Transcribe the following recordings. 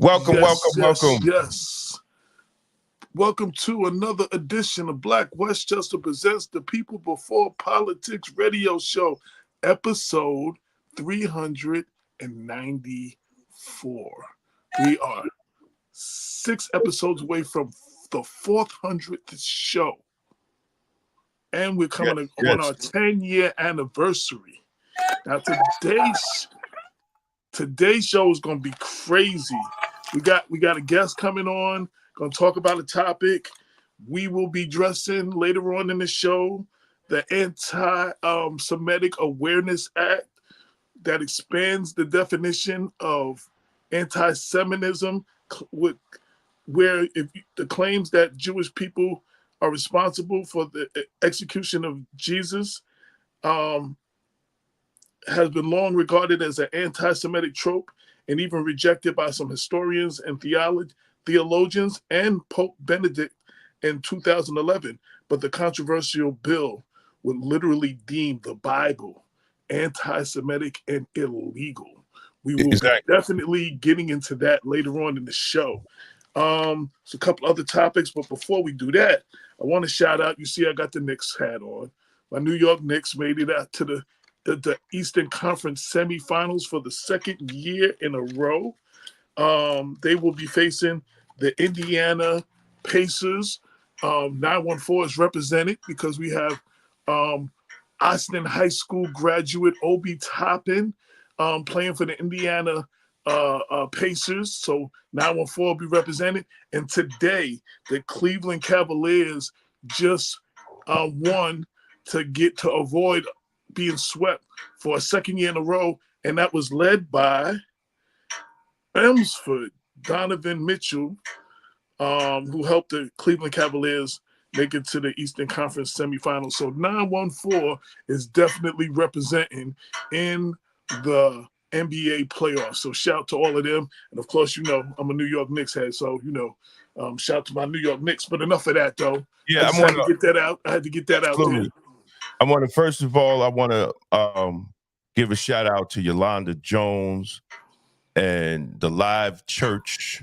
Welcome, Yes, welcome, yes, welcome. yes. Welcome to another edition of Black Westchester Presents the People Before Politics Radio Show, episode 394. We are 6 episodes away from the 400th show, and we're Yes, coming on yes. our 10-year anniversary. Now, today's show is going to be crazy. We got a guest coming on, going to talk about a topic. We will be addressing later on in the show the Anti-Semitic Awareness Act that expands the definition of anti-Semitism, where the claims that Jewish people are responsible for the execution of Jesus has been long regarded as an anti-Semitic trope and even rejected by some historians and theologians and Pope Benedict in 2011. But the controversial bill would literally deem the Bible anti-Semitic and illegal. We will be Exactly. definitely getting into that later on in the show. So a couple other topics, but before we do that, I want to shout out, you see I got the Knicks hat on. My New York Knicks made it out to the Eastern Conference semifinals for the second year in a row. They will be facing the Indiana Pacers. 914 is represented because we have Austin High School graduate Obi Toppin playing for the Indiana Pacers. So 914 will be represented. And today, the Cleveland Cavaliers just won to avoid being swept for a second year in a row, and that was led by Elmsford, Donovan Mitchell, who helped the Cleveland Cavaliers make it to the Eastern Conference semifinals. So 914 is definitely representing in the NBA playoffs. So shout to all of them. And of course, you know, I'm a New York Knicks head, so, you know, shout to my New York Knicks. But enough of that, though. Yeah, I had to get that out. I had to get that out there. I want to, first of all, give a shout out to Yolanda Jones and the Live Church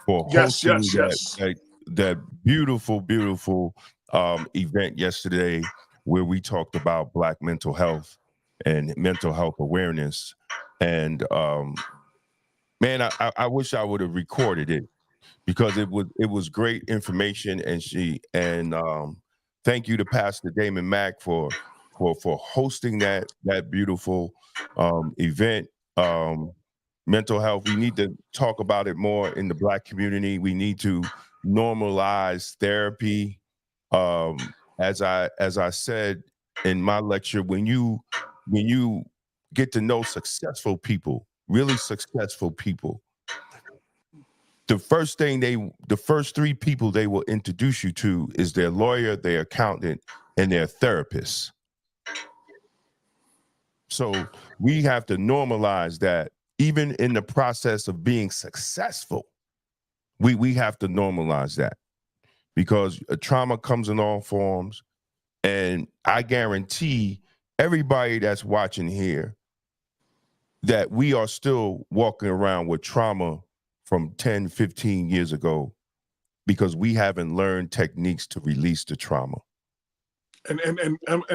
for hosting that beautiful event yesterday, where we talked about Black mental health and mental health awareness. And man, I wish I would have recorded it, because it was great information. And thank you to Pastor Damon Mack for hosting that beautiful event. Mental health, we need to talk about it more in the Black community. We need to normalize therapy. As I said in my lecture, when you get to know successful people, really successful people, the first 3 people they will introduce you to is their lawyer, their accountant, and their therapist. So we have to normalize that. Even in the process of being successful, we have to normalize that, because trauma comes in all forms. And I guarantee everybody that's watching here that we are still walking around with trauma from 10, 15 years ago, because we haven't learned techniques to release the trauma. And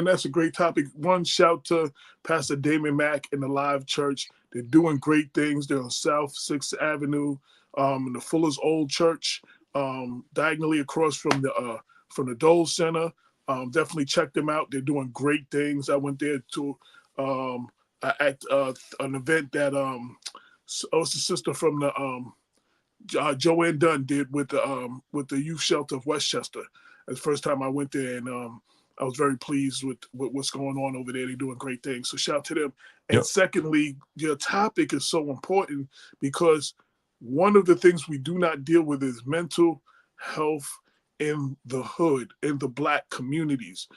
that's a great topic. One, shout to Pastor Damon Mack and the Live Church. They're doing great things. They're on South 6th Avenue, in the Fuller's Old Church, diagonally across from the Dole Center. Definitely check them out. They're doing great things. I went there to at an event that it's the sister from the Joanne Dunn did with the youth shelter of Westchester. That's the first time I went there, and I was very pleased with what's going on over there. They're doing great things. So shout to them. And secondly, your topic is so important, because one of the things we do not deal with is mental health in the hood, in the Black communities.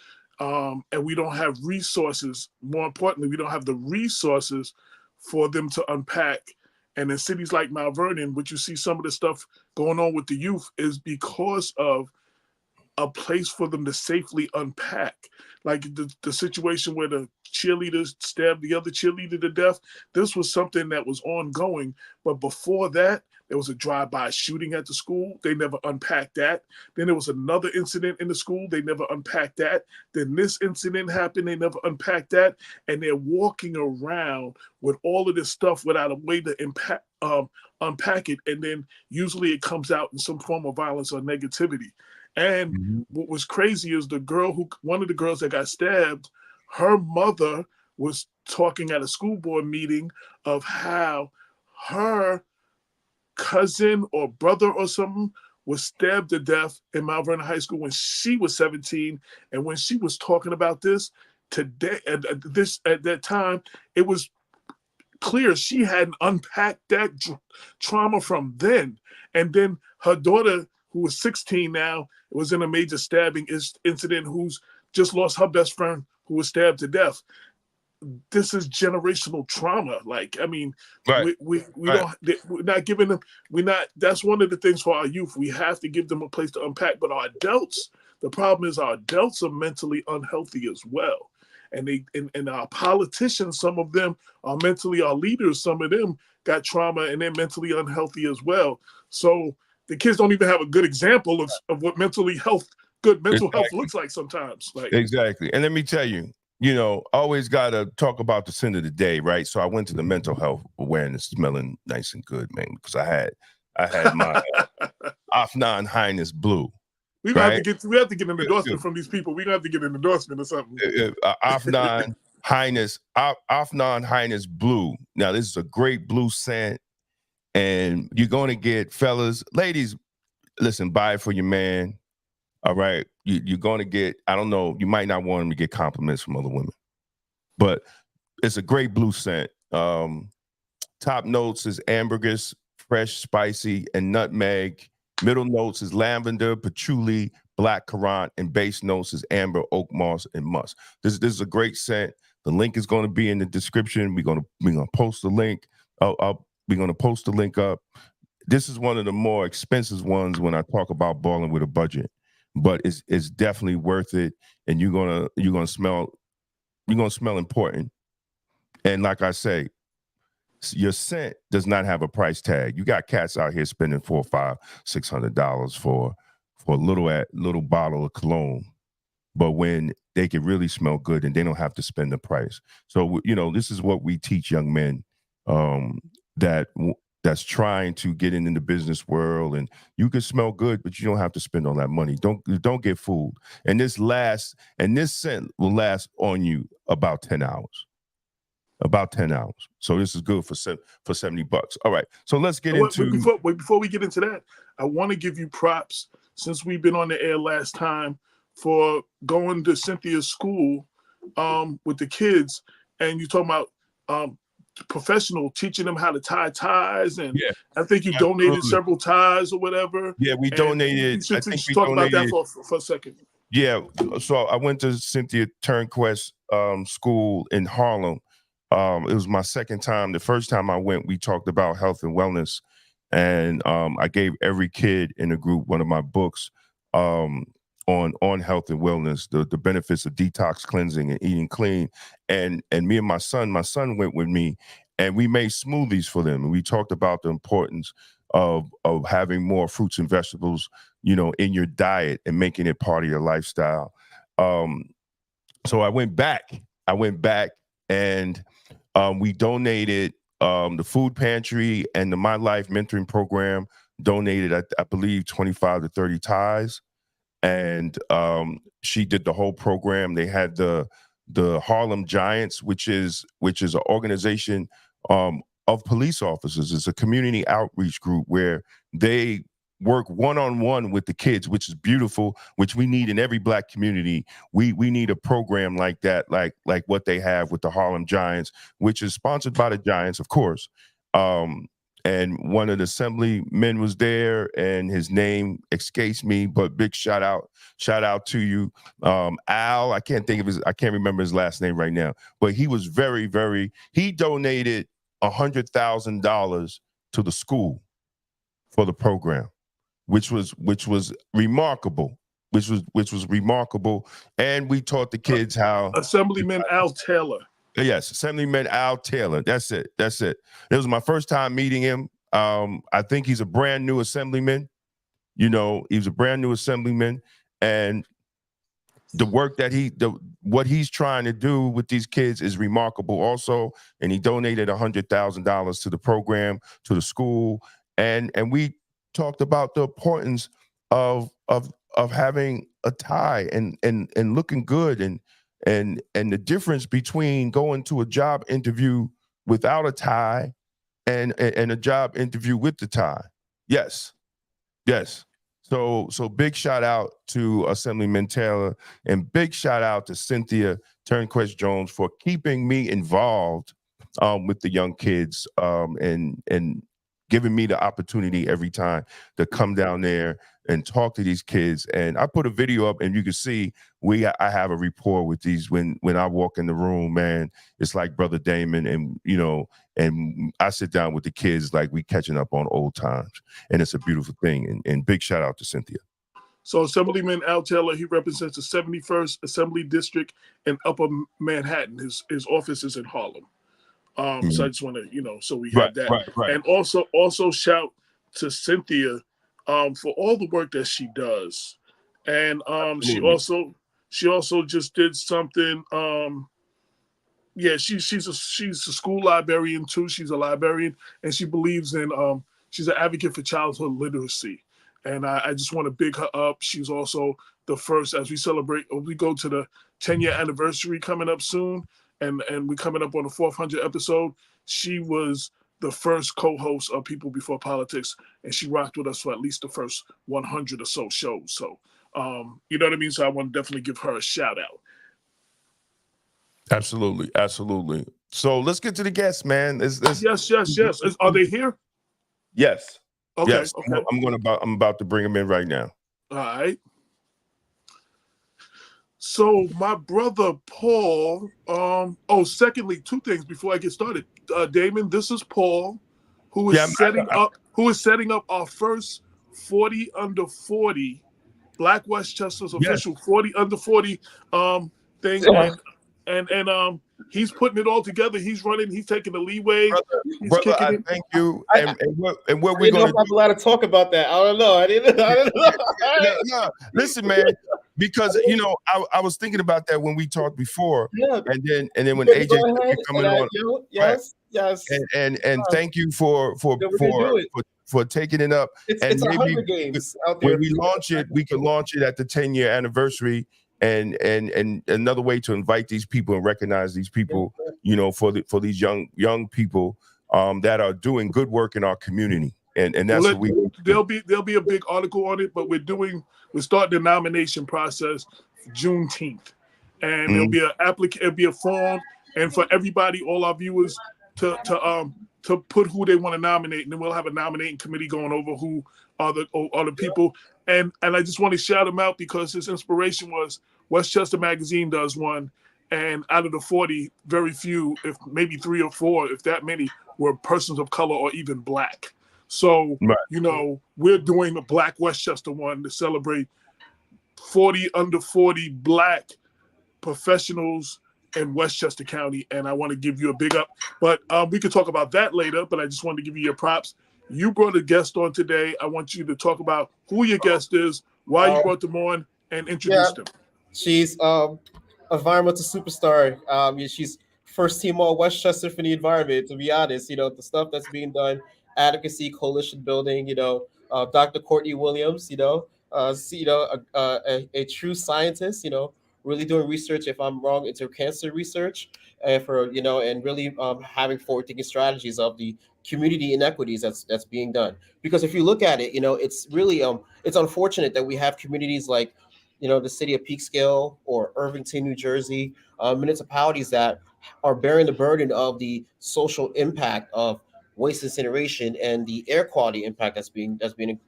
And we don't have resources. More importantly, we don't have the resources for them to unpack. And in cities like Mount Vernon, what you see some of the stuff going on with the youth is because of a place for them to safely unpack. like the situation where the cheerleaders stabbed the other cheerleader to death. This was something that was ongoing. But before that, there was a drive-by shooting at the school. They never unpacked that. Then there was another incident in the school. They never unpacked that. Then this incident happened. They never unpacked that. And they're walking around with all of this stuff without a way to unpack it. And then usually it comes out in some form of violence or negativity. And what was crazy is one of the girls that got stabbed, her mother was talking at a school board meeting of how her cousin or brother or something was stabbed to death in Mount Vernon High School when she was 17. And when she was talking about this today, at that time, it was clear she hadn't unpacked that trauma from then. And then her daughter, who was 16 now, was in a major stabbing incident, who's just lost her best friend who was stabbed to death. This is generational trauma. Like, I mean, right. we're not giving them, that's one of the things for our youth. We have to give them a place to unpack. But our adults, the problem is our adults are mentally unhealthy as well. And and our politicians, some of them are mentally, our leaders, some of them got trauma and they're mentally unhealthy as well. So the kids don't even have a good example of what good mental health looks like sometimes. Like, exactly. And let me tell you, always got to talk about the sin of the day, right? So I went to the mental health awareness smelling nice and good, man, because I had my Afnan Highness Blue. We have to get an endorsement from these people. We have to get an endorsement or something. Afnan Highness Blue. Now, this is a great blue scent, and you're going to get, fellas, ladies, listen, buy it for your man. All right, you're going to get, I don't know, you might not want him to get compliments from other women, but it's a great blue scent. Top notes is ambergris, fresh, spicy, and nutmeg. Middle notes is lavender, patchouli, black currant, and base notes is amber, oak moss, and musk. This is a great scent. The link is going to be in the description. We're gonna post the link. We're gonna post the link up. This is one of the more expensive ones when I talk about balling with a budget. But it's definitely worth it, and you're gonna smell important. And like I say, your scent does not have a price tag. You got cats out here spending $400, $500, $600 for a little bottle of cologne, but when they can really smell good and they don't have to spend the price. So this is what we teach young men that's trying to get in the business world, and you can smell good, but you don't have to spend all that money. Don't get fooled. And this scent will last on you about 10 hours. About 10 hours. So this is good for $70. All right. So let's get into before we get into that, I want to give you props, since we've been on the air last time, for going to Cynthia's school with the kids, and you talking about professional, teaching them how to tie ties, and I think you donated several ties or whatever. Yeah, we donated. I think we talk about that for a second. Yeah, so I went to Cynthia Turnquest school in Harlem. It was my second time. The first time I went, we talked about health and wellness, and I gave every kid in the group one of my books on health and wellness, the benefits of detox cleansing and eating clean. And me and my son went with me, and we made smoothies for them. And we talked about the importance of having more fruits and vegetables, in your diet and making it part of your lifestyle. So I went back and we donated the food pantry and the My Life mentoring program donated, I believe, 25 to 30 ties. And she did the whole program. They had the Harlem Giants, which is an organization of police officers. It's a community outreach group where they work one-on-one with the kids, which is beautiful, which we need in every Black community. We need a program like that, like what they have with the Harlem Giants, which is sponsored by the Giants, of course. And one of the assemblymen was there, and his name escapes me, but big shout out to you. Al, I can't remember his last name right now, but he was he donated $100,000 to the school for the program, which was remarkable. which was remarkable. And we taught the kids how. Assemblyman Al Taylor. Yes, Assemblyman Al Taylor. That's it. It was my first time meeting him. I think he's a brand new assemblyman. You know, he's a brand new assemblyman, and the work that what he's trying to do with these kids is remarkable also. And he donated $100,000 to the program, to the school. And we talked about the importance of having a tie and looking good and the difference between going to a job interview without a tie and a job interview with the tie. Yes. So big shout out to Assemblyman Taylor, and big shout out to Cynthia Turnquest Jones for keeping me involved with the young kids and giving me the opportunity every time to come down there and talk to these kids. And I put a video up, and you can see I have a rapport with these. When I walk in the room, man, it's like Brother Damon, and you know, and I sit down with the kids like we catching up on old times, and it's a beautiful thing. And big shout out to Cynthia. So Assemblyman Al Taylor, he represents the 71st Assembly District in Upper Manhattan. His office is in Harlem. So I just want to, so we have that. Right. And also shout to Cynthia for all the work that she does. And she also just did something. She's a school librarian too. She's a librarian, and she believes in she's an advocate for childhood literacy. And I just want to big her up. She's also the first, as we go to the 10-year anniversary coming up soon, and we're coming up on the 400th episode. She was the first co-host of People Before Politics, and she rocked with us for at least the first 100 or so shows. So, you know what I mean? So I want to definitely give her a shout out. Absolutely. So let's get to the guests, man. Yes. Are they here? Yes. Okay. Yes. Okay. I'm about to bring them in right now. All right. So my brother Paul. Secondly, two things before I get started. Damon, this is Paul, who is setting up our first 40 under 40 Black Westchester's official 40 under 40 thing, and he's putting it all together. He's running. He's taking the leeway. Brother, I thank you. And what we're going to do? I'm allowed to talk about that. I don't know. I didn't know. No, listen, man. Because I was thinking about that when we talked before, and then when AJ coming on, yes. And thank you for taking it up. It's maybe 100 games out there. When we launch it, we can launch it at the 10-year anniversary, and another way to invite these people and recognize these people, for these young people that are doing good work in our community. And that's what we there'll be a big article on it, but we're starting the nomination process Juneteenth, and it'll be a form, and for everybody, all our viewers to put who they want to nominate, and then we'll have a nominating committee going over who are the people, and I just want to shout them out because his inspiration was Westchester Magazine does one, and out of the 40, very few, if maybe 3 or 4, if that many, were persons of color or even Black. So, we're doing a Black Westchester one to celebrate 40 under 40 Black professionals in Westchester County. And I want to give you a big up. But we could talk about that later, but I just wanted to give you your props. You brought a guest on today. I want you to talk about who your guest is, why you brought them on, and introduce them. She's environmental superstar. She's first team all Westchester for the environment, to be honest. The stuff that's being done, advocacy, coalition building, Dr. Courtney Williams, a true scientist, really doing research, if I'm wrong, into cancer research, and really having forward-thinking strategies of the community inequities that's being done. Because if you look at it, it's really it's unfortunate that we have communities like, the city of Peekskill or Irvington, New Jersey, municipalities that are bearing the burden of the social impact of waste incineration and the air quality impact that's being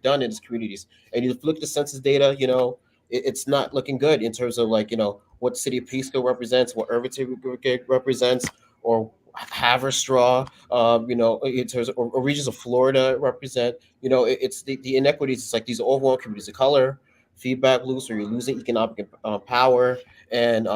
done in these communities. And you look at the census data, it's not looking good in terms of what the city of Peekskill represents, what Irvington represents, or Haverstraw, in terms of or regions of Florida represent. It's the inequities. It's like these overall communities of color, feedback loops where you're losing economic power. And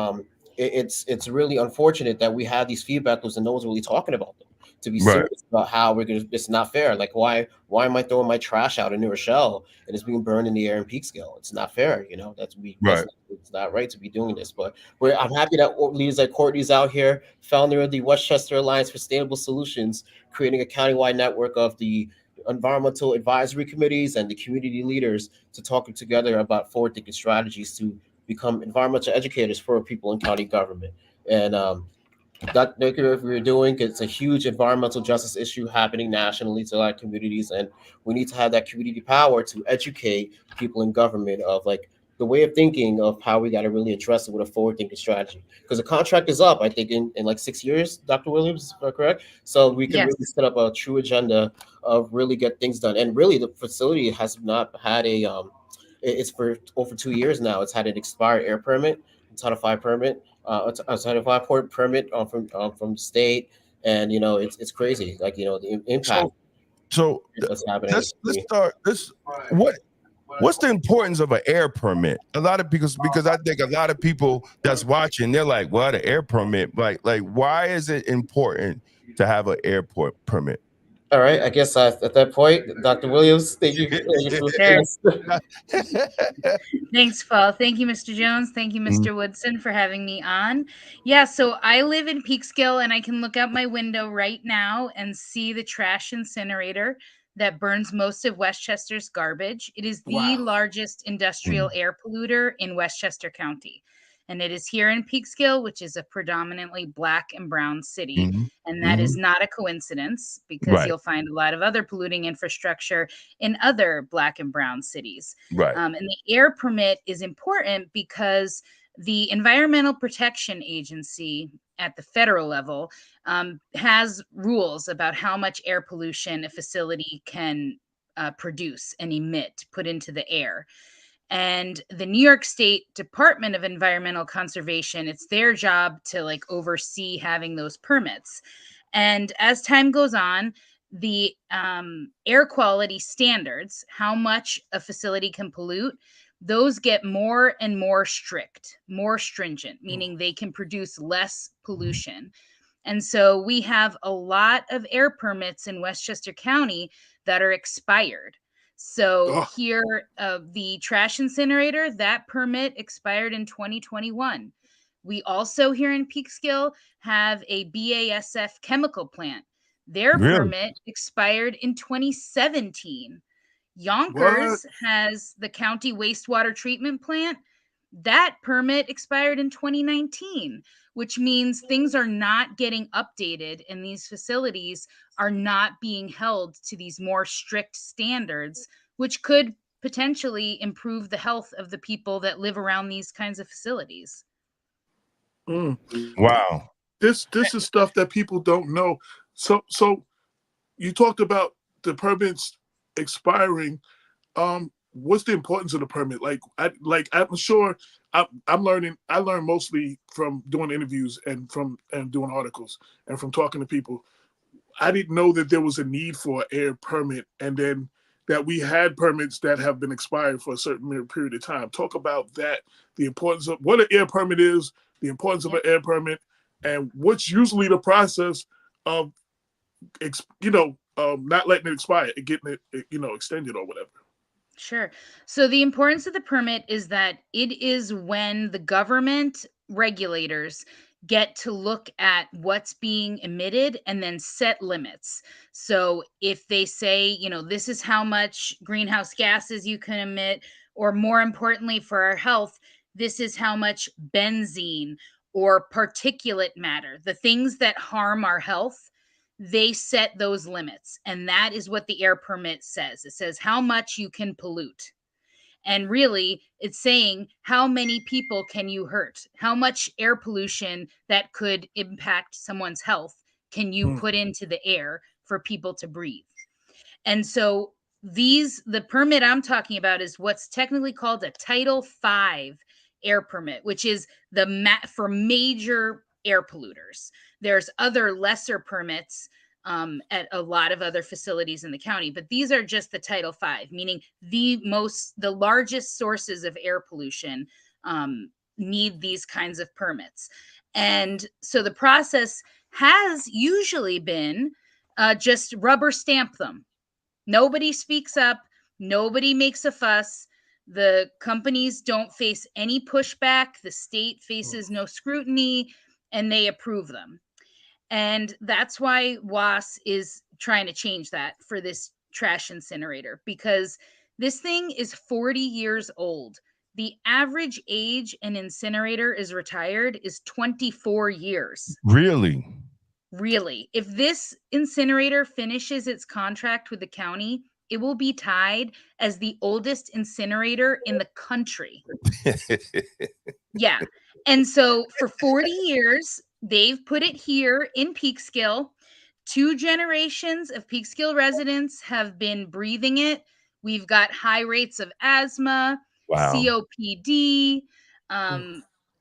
it's really unfortunate that we have these feedback loops and no one's really talking about them. To be Right. serious about how we're gonna, it's not fair. Like why am I throwing my trash out in New Rochelle and it's being burned in the air in Peekskill? It's not fair, you know. Right. It's not right to be doing this. But I'm happy that leaders like Courtney's out here, founder of the Westchester Alliance for Sustainable Solutions, creating a countywide network of the environmental advisory committees and the community leaders to talk together about forward-thinking strategies to become environmental educators for people in county government. And that we're doing, it's a huge environmental justice issue happening nationally to a lot of communities, and we need to have that community power to educate people in government of like the way of thinking of how we got to really address it with a forward-thinking strategy. Because the contract is up, I think, in like 6 years, Dr. Williams, correct? So we can really set up a true agenda of really get things done. And really, the facility has not had a it's for over 2 years now. It's had an expired air permit, Title V permit, a Title V port permit from the state, and you know it's crazy. Like you know the impact. So That's happening. let's start. What's the importance of an air permit? A lot of because I think a lot of people that's watching, they're like, "Well, the air permit, like why is it important to have an airport permit?" All right, I guess at that point, Dr. Williams, thank you. Thanks, Paul. Thank you, Mr. Jones. Thank you, Mr. Woodson, for having me on. Yeah, so I live in Peekskill, and I can look out my window right now and see the trash incinerator that burns most of Westchester's garbage. It is the largest industrial air polluter in Westchester County. And it is here in Peekskill, which is a predominantly Black and brown city. And that is not a coincidence because you'll find a lot of other polluting infrastructure in other Black and brown cities. And the air permit is important because the Environmental Protection Agency at the federal level has rules about how much air pollution a facility can produce and emit, put into the air. And the New York State Department of Environmental Conservation, it's their job to like oversee having those permits. And as time goes on, the air quality standards, how much a facility can pollute, those get more and more strict, more stringent, meaning they can produce less pollution. And so we have a lot of air permits in Westchester County that are expired. So here, the trash incinerator, that permit expired in 2021. We also here in Peekskill have a BASF chemical plant. Their permit expired in 2017. Yonkers has the county wastewater treatment plant. That permit expired in 2019, which means things are not getting updated and these facilities are not being held to these more strict standards, which could potentially improve the health of the people that live around these kinds of facilities. Wow. This is stuff that people don't know. So you talked about the permits expiring. What's the importance of the permit? I'm sure I'm learning. I learn mostly from doing interviews and doing articles and from talking to people. I didn't know that there was a need for an air permit, and then that we had permits that have been expired for a certain period of time. Talk about that, the importance of what an air permit is, the importance of an air permit, and what's usually the process of, not letting it expire and getting it, extended or whatever. Sure. So the importance of the permit is that it is when the government regulators get to look at what's being emitted and then set limits. So if they say, this is how much greenhouse gases you can emit, or more importantly for our health, this is how much benzene or particulate matter, the things that harm our health, they set those limits. And that is what the air permit says. It says how much you can pollute. And really, it's saying how many people can you hurt? How much air pollution that could impact someone's health can you put into the air for people to breathe? And so the permit I'm talking about is what's technically called a Title V air permit, which is for major air polluters. There's other lesser permits at a lot of other facilities in the county, but these are just the Title V, meaning the largest sources of air pollution need these kinds of permits. And so the process has usually been just rubber stamp them. Nobody speaks up. Nobody makes a fuss. The companies don't face any pushback. The state faces no scrutiny, and they approve them. And that's why WAS is trying to change that for this trash incinerator, because this thing is 40 years old. The average age an incinerator is retired is 24 years. Really? Really. If this incinerator finishes its contract with the county, it will be tied as the oldest incinerator in the country. Yeah. And so for 40 years, they've put it here in Peekskill. 2 generations of Peekskill residents have been breathing it. We've got high rates of asthma, Wow. COPD,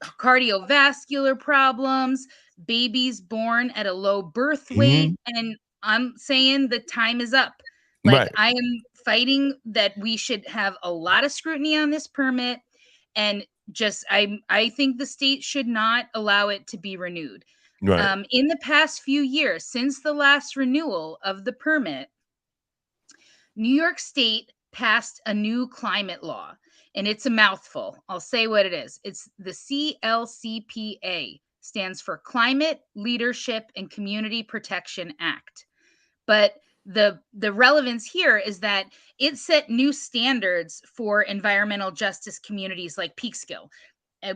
cardiovascular problems, babies born at a low birth weight. And I'm saying the time is up. Like, Right. I am fighting that we should have a lot of scrutiny on this permit, and just I think the state should not allow it to be renewed. Right. In the past few years, since the last renewal of the permit, New York State passed a new climate law, and it's a mouthful. I'll say what it is. It's the CLCPA, stands for Climate Leadership and Community Protection Act. But the relevance here is that it set new standards for environmental justice communities like Peekskill,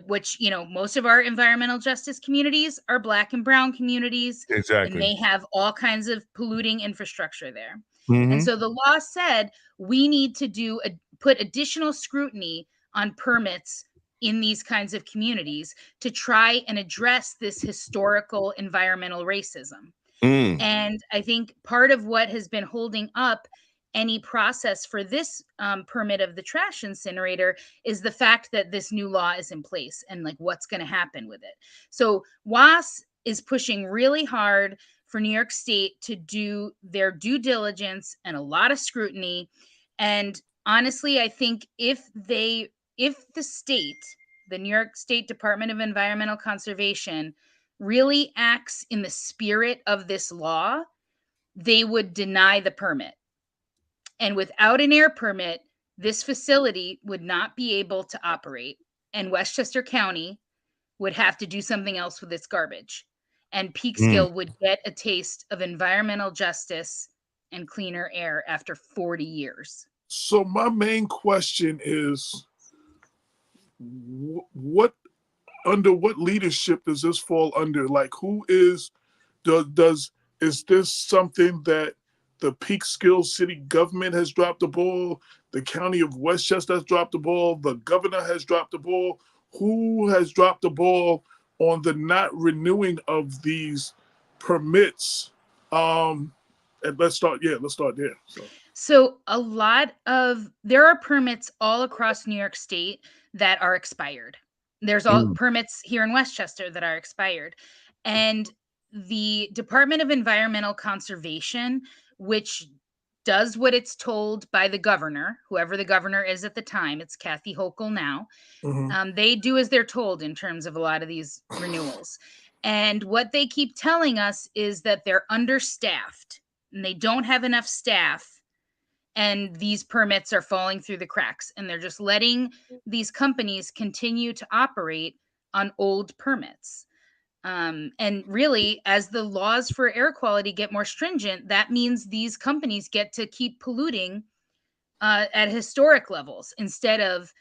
which, most of our environmental justice communities are Black and brown communities. Exactly. And they have all kinds of polluting infrastructure there. And so the law said we need to put additional scrutiny on permits in these kinds of communities to try and address this historical environmental racism. And I think part of what has been holding up any process for this permit of the trash incinerator is the fact that this new law is in place and like what's going to happen with it. So WAS is pushing really hard for New York State to do their due diligence and a lot of scrutiny. And honestly, I think if the state, the New York State Department of Environmental Conservation, really acts in the spirit of this law, they would deny the permit. And without an air permit, this facility would not be able to operate, and Westchester County would have to do something else with its garbage. And Peekskill would get a taste of environmental justice and cleaner air after 40 years. So my main question is, under what leadership does this fall under? Like, who is this something that the Peekskill city government has dropped the ball? The county of Westchester has dropped the ball. The governor has dropped the ball. Who has dropped the ball on the not renewing of these permits? And let's start there. So there are permits all across New York State that are expired. There's all permits here in Westchester that are expired. And the Department of Environmental Conservation, which does what it's told by the governor, whoever the governor is at the time, it's Kathy Hochul now. They do as they're told in terms of a lot of these renewals. And what they keep telling us is that they're understaffed and they don't have enough staff. And these permits are falling through the cracks, and they're just letting these companies continue to operate on old permits. And really, as the laws for air quality get more stringent, that means these companies get to keep polluting at historic levels instead of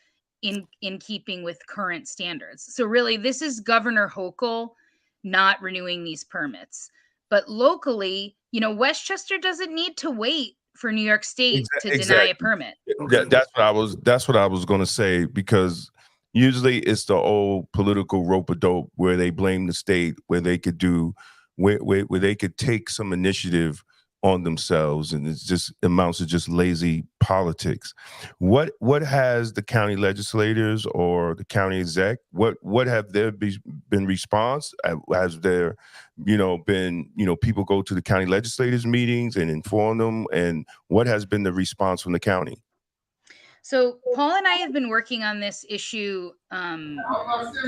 in keeping with current standards. So really, this is Governor Hochul not renewing these permits. But locally, Westchester doesn't need to wait for New York State to deny a permit. That's what I was going to say, because usually it's the old political rope-a-dope where they blame the state, where they could take some initiative on themselves, and it's just amounts to just lazy politics. What has the county legislators or the county exec, what have there been response? Has there, been, people go to the county legislators meetings and inform them, and what has been the response from the county? So Paul and I have been working on this issue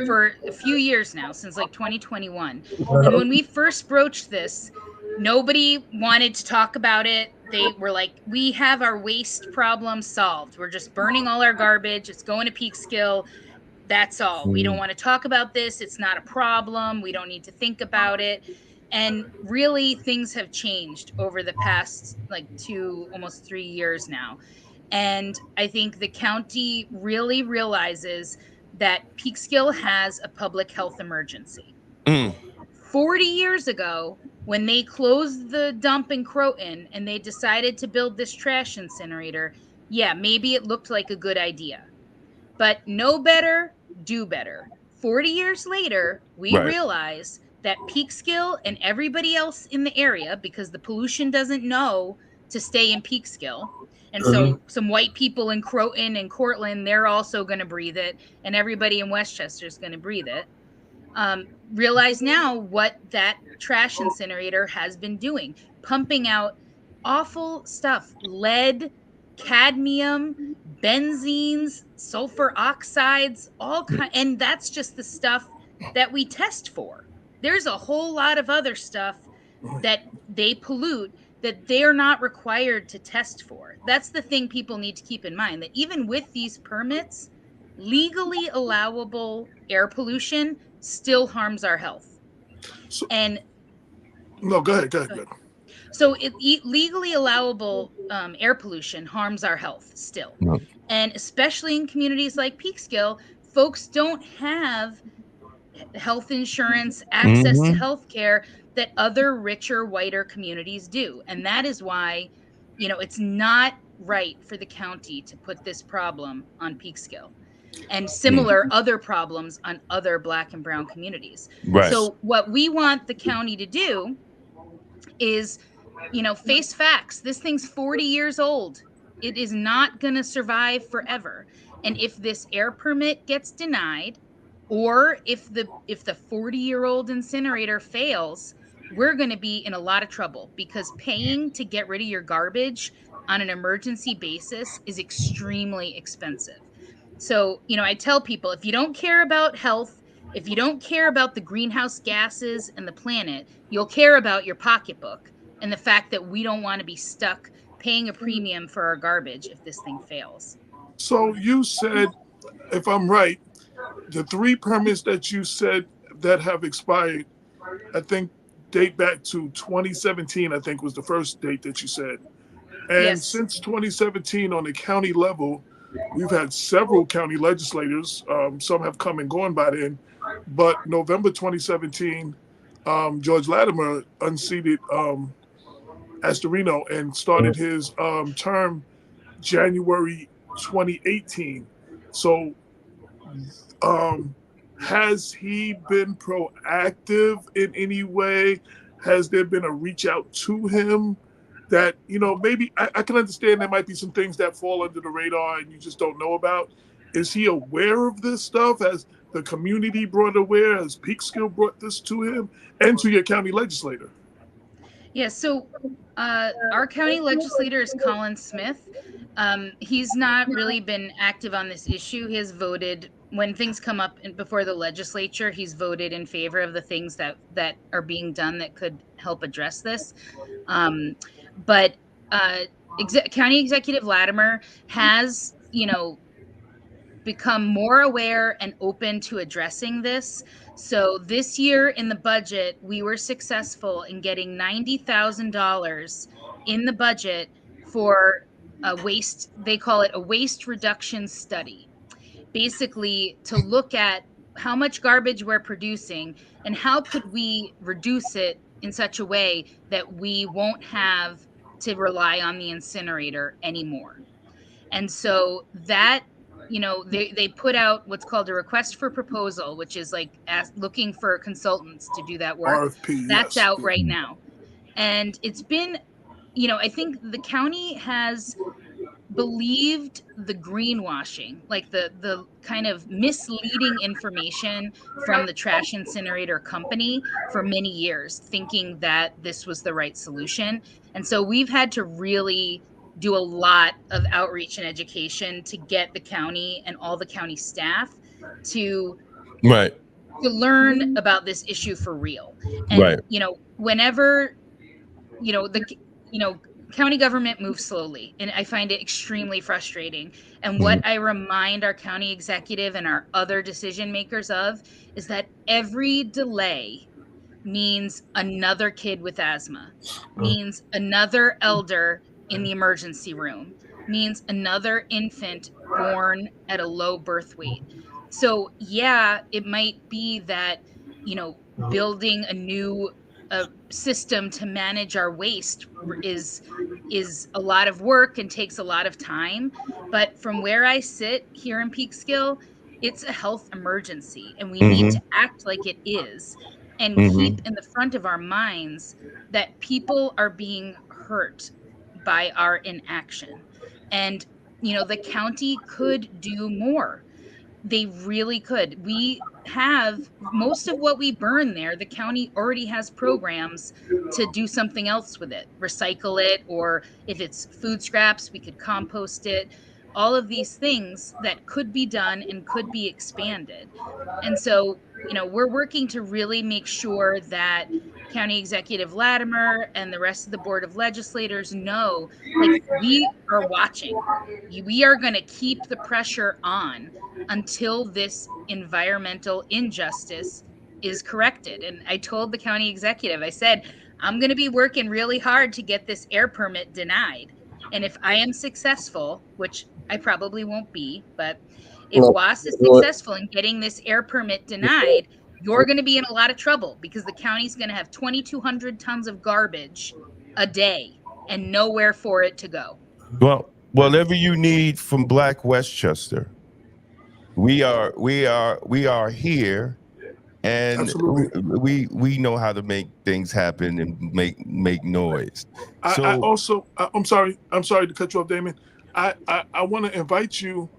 for a few years now, since like 2021. And when we first broached this, nobody wanted to talk about it. They were like, we have our waste problem solved. We're just burning all our garbage. It's going to Peekskill. That's all. We don't want to talk about this. It's not a problem. We don't need to think about it. And really, things have changed over the past like almost 3 years now. And I think the county really realizes that Peekskill has a public health emergency. 40 years ago, when they closed the dump in Croton and they decided to build this trash incinerator, yeah, maybe it looked like a good idea. But know better, do better. 40 years later, we realize that Peekskill and everybody else in the area, because the pollution doesn't know to stay in Peekskill, and so some white people in Croton and Cortland, they're also going to breathe it, and everybody in Westchester is going to breathe it. Realize now what that trash incinerator has been doing, pumping out awful stuff, lead, cadmium, benzenes, sulfur oxides, and that's just the stuff that we test for. There's a whole lot of other stuff that they pollute that they're not required to test for. That's the thing people need to keep in mind, that even with these permits, legally allowable air pollution still harms our health. So, go ahead. So legally allowable air pollution harms our health still. And especially in communities like Peekskill, folks don't have health insurance, access to health care that other richer, whiter communities do. And that is why, it's not right for the county to put this problem on Peekskill and similar other problems on other Black and brown communities. So what we want the county to do is, face facts. This thing's 40 years old. It is not going to survive forever. And if this air permit gets denied, or if the 40-year-old incinerator fails, we're going to be in a lot of trouble, because paying to get rid of your garbage on an emergency basis is extremely expensive. So, I tell people, if you don't care about health, if you don't care about the greenhouse gases and the planet, you'll care about your pocketbook and the fact that we don't want to be stuck paying a premium for our garbage if this thing fails. So you said, if I'm right, the 3 permits that you said that have expired, I think date back to 2017, I think was the first date that you said. And since 2017 on the county level, we've had several county legislators. Some have come and gone by then. But November 2017, George Latimer unseated Astorino and started his term January 2018. So has he been proactive in any way? Has there been a reach out to him that, maybe I can understand there might be some things that fall under the radar and you just don't know about? Is he aware of this stuff? Has the community brought aware? Has Peekskill brought this to him and to your county legislator? Yeah, so our county legislator is Colin Smith. He's not really been active on this issue. He has voted, when things come up before the legislature, he's voted in favor of the things that are being done that could help address this. But County Executive Latimer has, become more aware and open to addressing this. So this year in the budget, we were successful in getting $90,000 in the budget for a waste, they call it a waste reduction study, basically to look at how much garbage we're producing and how could we reduce it in such a way that we won't have to rely on the incinerator anymore. And so that, they put out what's called a request for proposal, which is like looking for consultants to do that work. RFP, That's out right now. And it's been you know, I think the county has believed the greenwashing, like the kind of misleading information from the trash incinerator company for many years, thinking that this was the right solution. And so we've had to really do a lot of outreach and education to get the county and all the county staff to Right. learn about this issue for real. And Right. you know, whenever the county government moves slowly, and I find it extremely frustrating. And what I remind our county executive and our other decision makers of is that every delay means another kid with asthma, means another elder in the emergency room, means another infant born at a low birth weight. So yeah, it might be that, building a new system to manage our waste is a lot of work and takes a lot of time. But from where I sit here in Peekskill, it's a health emergency, and we need to act like it is, and keep in the front of our minds that people are being hurt by our inaction. And, the county could do more. They really could. We have most of what we burn there, the county already has programs to do something else with it, recycle it, or if it's food scraps, we could compost it. All of these things that could be done and could be expanded. And so, we're working to really make sure that County Executive Latimer and the rest of the Board of Legislators know, like, we are watching. We are going to keep the pressure on until this environmental injustice is corrected. And I told the county executive, I said, I'm going to be working really hard to get this air permit denied. And if I am successful, which I probably won't be, but if WAS is successful in getting this air permit denied, you're going to be in a lot of trouble, because the county's going to have 2,200 tons of garbage a day and nowhere for it to go. Well, whatever you need from Black Westchester, we are here, and we know how to make things happen and make noise. So I'm sorry to cut you off, Damon. I want to invite you,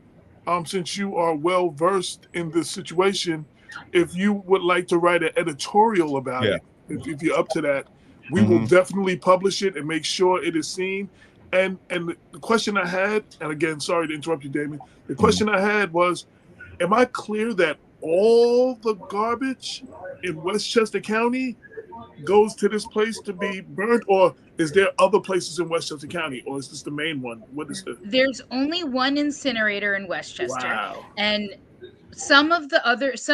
since you are well versed in this situation, if you would like to write an editorial about it, if you're up to that, we will definitely publish it and make sure it is seen. And the question I had, and again, sorry to interrupt you, Damon. The question I had was, am I clear that all the garbage in Westchester County goes to this place to be burned, or is there other places in Westchester County, or is this the main one? What is the? There's only one incinerator in Westchester. Wow. And some of the other, it's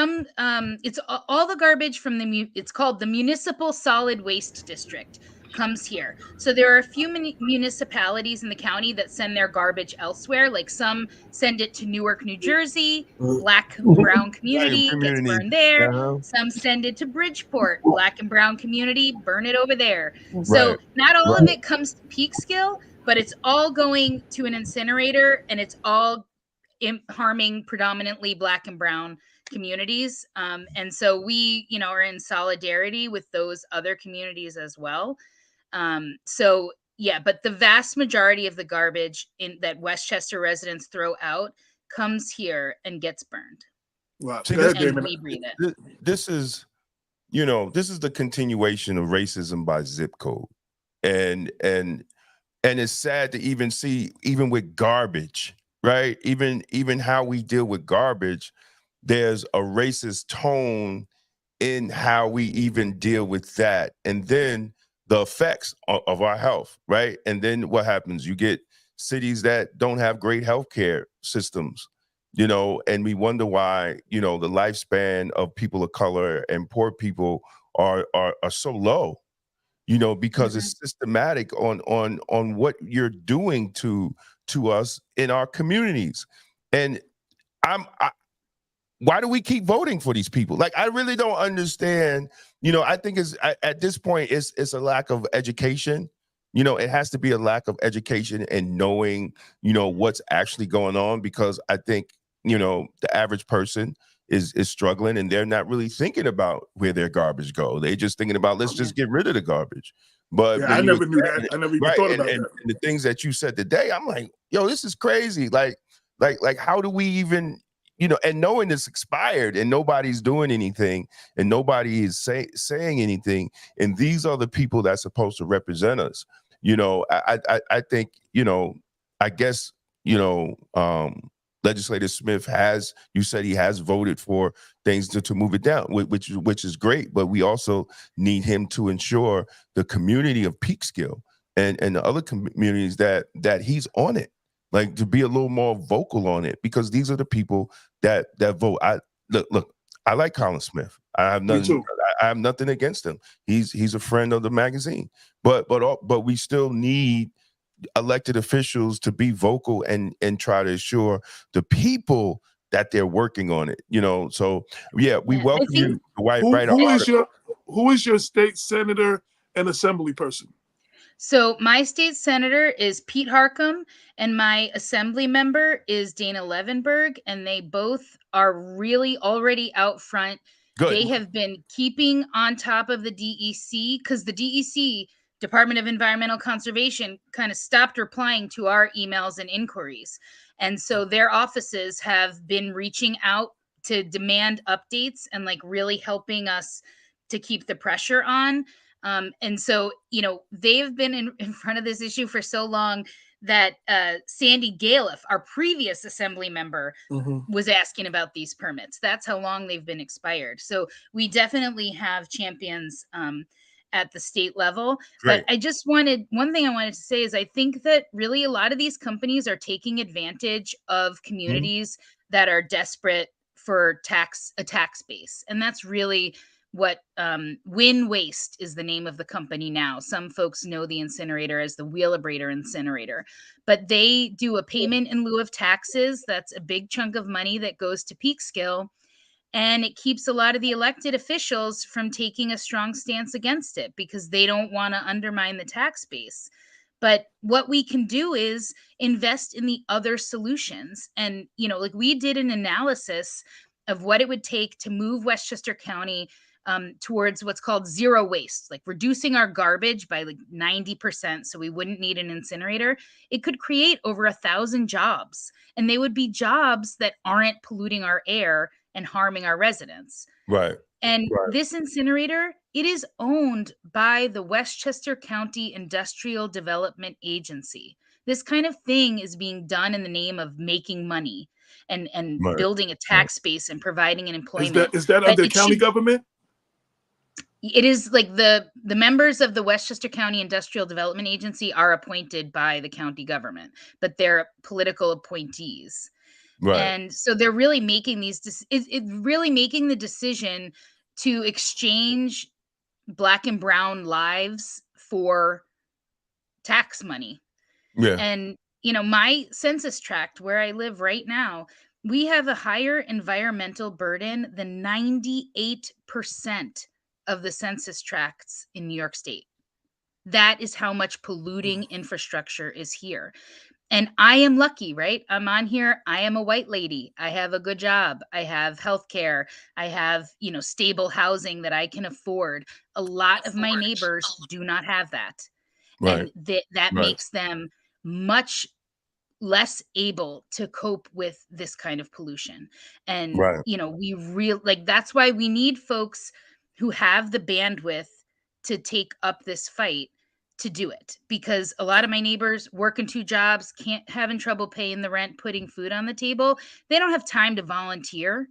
all the garbage from it's called the Municipal Solid Waste District, comes here. So there are a few municipalities in the county that send their garbage elsewhere. Like some send it to Newark, New Jersey, Black and Brown community gets burned there. Some send it to Bridgeport, Black and Brown community, burn it over there. So not all of it comes to Peekskill, but it's all going to an incinerator, and it's all harming predominantly Black and Brown communities. And so we, are in solidarity with those other communities as well. So yeah, but the vast majority of the garbage that Westchester residents throw out comes here and gets burned. Wow. And we breathe it. This is the continuation of racism by zip code. And it's sad to even see, even with garbage, right? Even how we deal with garbage, there's a racist tone in how we even deal with that. And then the effects of our health, right? And then what happens? You get cities that don't have great healthcare systems, and we wonder why, the lifespan of people of color and poor people are so low, because it's systematic on what you're doing to us in our communities. And why do we keep voting for these people? Like, I really don't understand. I think at this point, it's a lack of education. It has to be a lack of education and knowing, what's actually going on, because I think, the average person is struggling, and they're not really thinking about where their garbage go. They're just thinking about, let's just get rid of the garbage. But Yeah, when I you never knew that. I never even thought about that. and the things that you said today, I'm like, yo, this is crazy. Like how do we even, and knowing it's expired and nobody's doing anything and nobody is saying anything, and these are the people that's supposed to represent us. I think, I guess, Legislator Smith you said he has voted for things to move it down, which is great, but we also need him to ensure the community of Peekskill and the other communities that he's on it, like to be a little more vocal on it, because these are the people that vote. Look, I like Colin Smith. I have nothing. Me too. I have nothing against him. He's a friend of the magazine, but we still need elected officials to be vocal and try to assure the people that they're working on it. So yeah, we welcome you to write who is your state senator and assembly person? So my state senator is Pete Harcum, and my assembly member is Dana Levenberg, and they both are really already out front. Good. They have been keeping on top of the DEC, because the DEC, Department of Environmental Conservation, kind of stopped replying to our emails and inquiries. And so their offices have been reaching out to demand updates and like really helping us to keep the pressure on. And so, they've been in front of this issue for so long that Sandy Galiff, our previous assembly member, was asking about these permits. That's how long they've been expired. So we definitely have champions at the state level. Great. But one thing I wanted to say is I think that really a lot of these companies are taking advantage of communities that are desperate for a tax base. And that's really what Win Waste is the name of the company now. Some folks know the incinerator as the Wheelabrator incinerator, but they do a payment in lieu of taxes. That's a big chunk of money that goes to Peekskill, and it keeps a lot of the elected officials from taking a strong stance against it because they don't want to undermine the tax base. But what we can do is invest in the other solutions. And, like we did an analysis of what it would take to move Westchester County towards what's called zero waste, like reducing our garbage by like 90%. So we wouldn't need an incinerator. It could create over 1,000 jobs, and they would be jobs that aren't polluting our air and harming our residents. Right. And this incinerator, it is owned by the Westchester County Industrial Development Agency. This kind of thing is being done in the name of making money and building a tax base and providing an employment. Is that under county government? It is like the members of the Westchester County Industrial Development Agency are appointed by the county government, but they're political appointees. Right. And so they're really making really making the decision to exchange Black and brown lives for tax money. Yeah. And, my census tract where I live right now, we have a higher environmental burden than 98% of the census tracts in New York State. That is how much polluting infrastructure is here. And I am lucky, right? I'm on here. I am a white lady. I have a good job. I have healthcare. I have, stable housing that I can afford. A lot of my neighbors do not have that. Right. And that makes them much less able to cope with this kind of pollution. And, that's why we need folks who have the bandwidth to take up this fight to do it, because a lot of my neighbors working 2 jobs, having trouble paying the rent, putting food on the table. They don't have time to volunteer.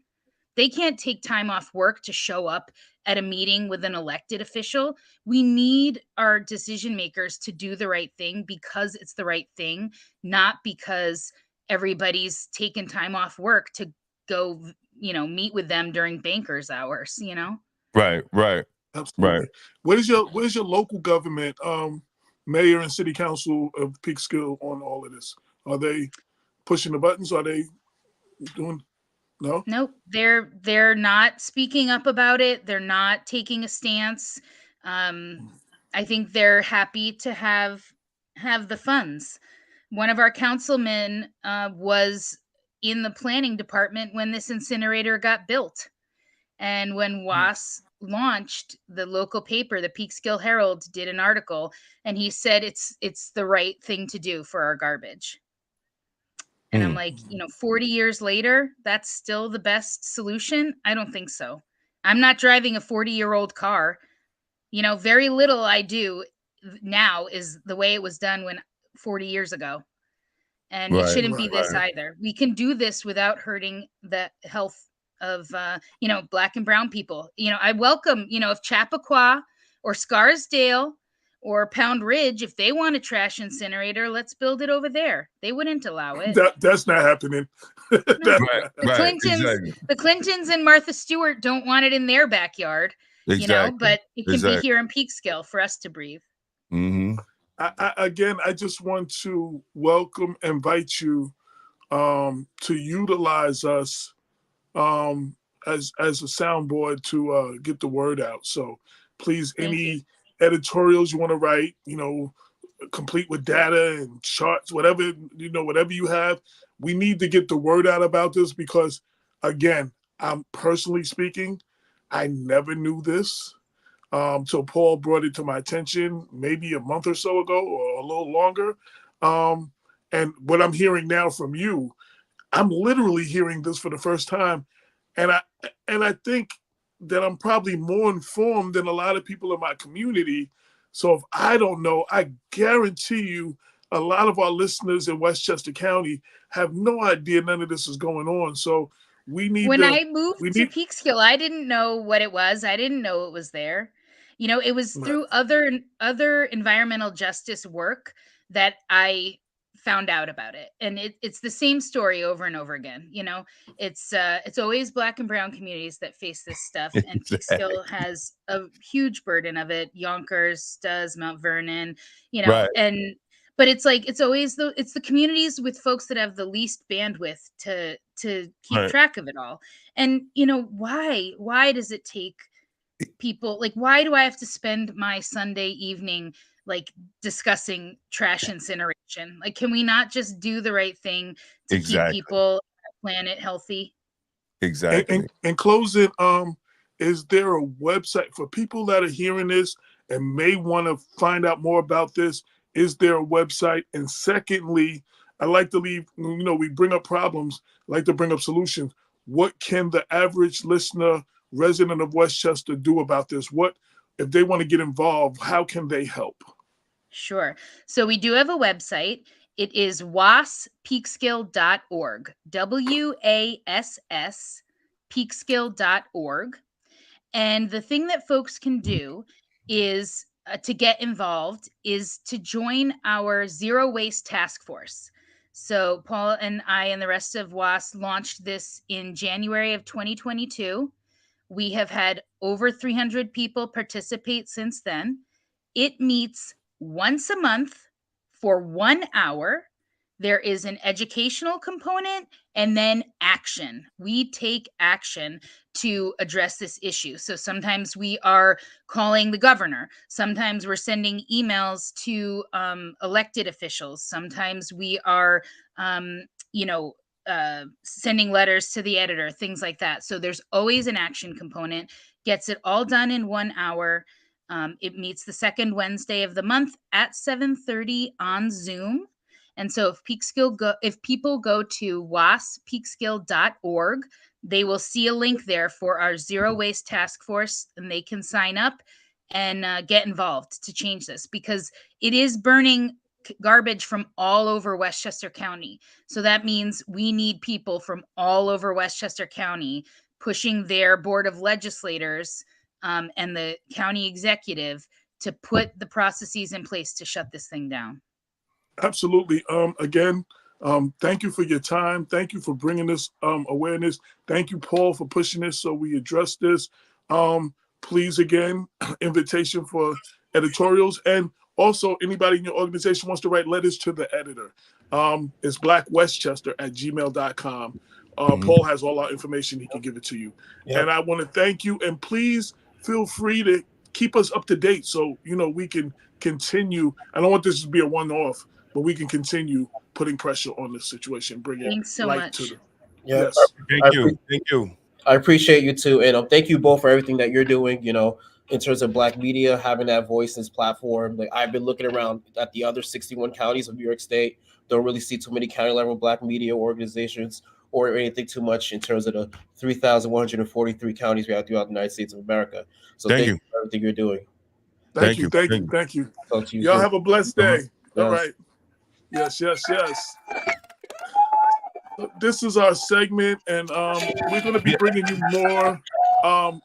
They can't take time off work to show up at a meeting with an elected official. We need our decision makers to do the right thing because it's the right thing, not because everybody's taking time off work to go, meet with them during bankers hours, Right. Absolutely. Right. What is your local government, mayor and city council of Peekskill on all of this? Are they pushing the buttons? Are they doing? No. Nope. They're not speaking up about it. They're not taking a stance. I think they're happy to have the funds. One of our councilmen was in the planning department when this incinerator got built. And when WAS launched, the local paper, the Peekskill Herald, did an article, and he said it's the right thing to do for our garbage. And I'm like, 40 years later, that's still the best solution? I don't think so. I'm not driving a 40-year-old car. Very little I do now is the way it was done 40 years ago. And it shouldn't be this either. We can do this without hurting the health of, Black and brown people. I welcome, if Chappaqua or Scarsdale or Pound Ridge, if they want a trash incinerator, let's build it over there. They wouldn't allow it. That's not happening. The Clintons and Martha Stewart don't want it in their backyard, but it can be here in Peekskill for us to breathe. Mm-hmm. I just want to invite you to utilize us as a soundboard to get the word out. So please, any editorials you want to write, complete with data and charts, whatever you have, we need to get the word out about this because, again, I'm personally speaking, I never knew this. So Paul brought it to my attention maybe a month or so ago or a little longer. And what I'm hearing now from you, I'm literally hearing this for the first time. And I think that I'm probably more informed than a lot of people in my community. So if I don't know, I guarantee you a lot of our listeners in Westchester County have no idea none of this is going on. So we need I moved to Peekskill, I didn't know what it was. I didn't know it was there. It was through other environmental justice work that I found out about it. And it's the same story over and over again. It's always Black and brown communities that face this stuff. And Peekskill has a huge burden of it. Yonkers does, Mount Vernon, but it's always the communities with folks that have the least bandwidth to keep track of it all. And why does it take people, why do I have to spend my Sunday evening discussing trash incineration? Can we not just do the right thing to keep people, planet healthy? Exactly. And closing, is there a website for people that are hearing this and may want to find out more about this? Is there a website? And secondly, I like to leave, we bring up problems, I like to bring up solutions. What can the average listener, resident of Westchester, do about this? What, if they want to get involved, how can they help? Sure. So we do have a website. It is waspeekskill.org, WASS peekskill.org. And the thing that folks can do is to get involved is to join our Zero Waste Task Force. So Paul and I and the rest of WAS launched this in January of 2022. We have had over 300 people participate since then. It meets once a month for 1 hour. There is an educational component and then action. We take action to address this issue. So sometimes we are calling the governor. Sometimes we're sending emails to elected officials. Sometimes we are, sending letters to the editor, things like that. So there's always an action component. Gets it all done in 1 hour. It meets the second Wednesday of the month at 7:30 on Zoom. And so if people go to waspeekskill.org, they will see a link there for our Zero Waste Task Force, and they can sign up and get involved to change this, because it is burning garbage from all over Westchester County. So that means we need people from all over Westchester County pushing their board of legislators and the county executive to put the processes in place to shut this thing down. Absolutely. Again, thank you for your time. Thank you for bringing this awareness. Thank you, Paul, for pushing this so we address this. Please, again, invitation for editorials. And also, anybody in your organization wants to write letters to the editor. It's blackwestchester@gmail.com. Paul has all our information. He can give it to you. Yep. And I want to thank you. And please feel free to keep us up to date so, we can continue. I don't want this to be a one-off, but we can continue putting pressure on this situation. Bring it. Thanks so much. to the. Yes. Thank you. I appreciate you too, and thank you both for everything that you're doing. You know, in terms of Black media, having that voice in this platform. Like I've been looking around at the other 61 counties of New York State. Don't really see too many county level Black media organizations or anything too much in terms of the 3,143 counties we have throughout the United States of America. So thank you for everything you're doing. Thank you. Talk to you Y'all soon. have a blessed day. Yes. All right. Yes. This is our segment, and we're going to be bringing you more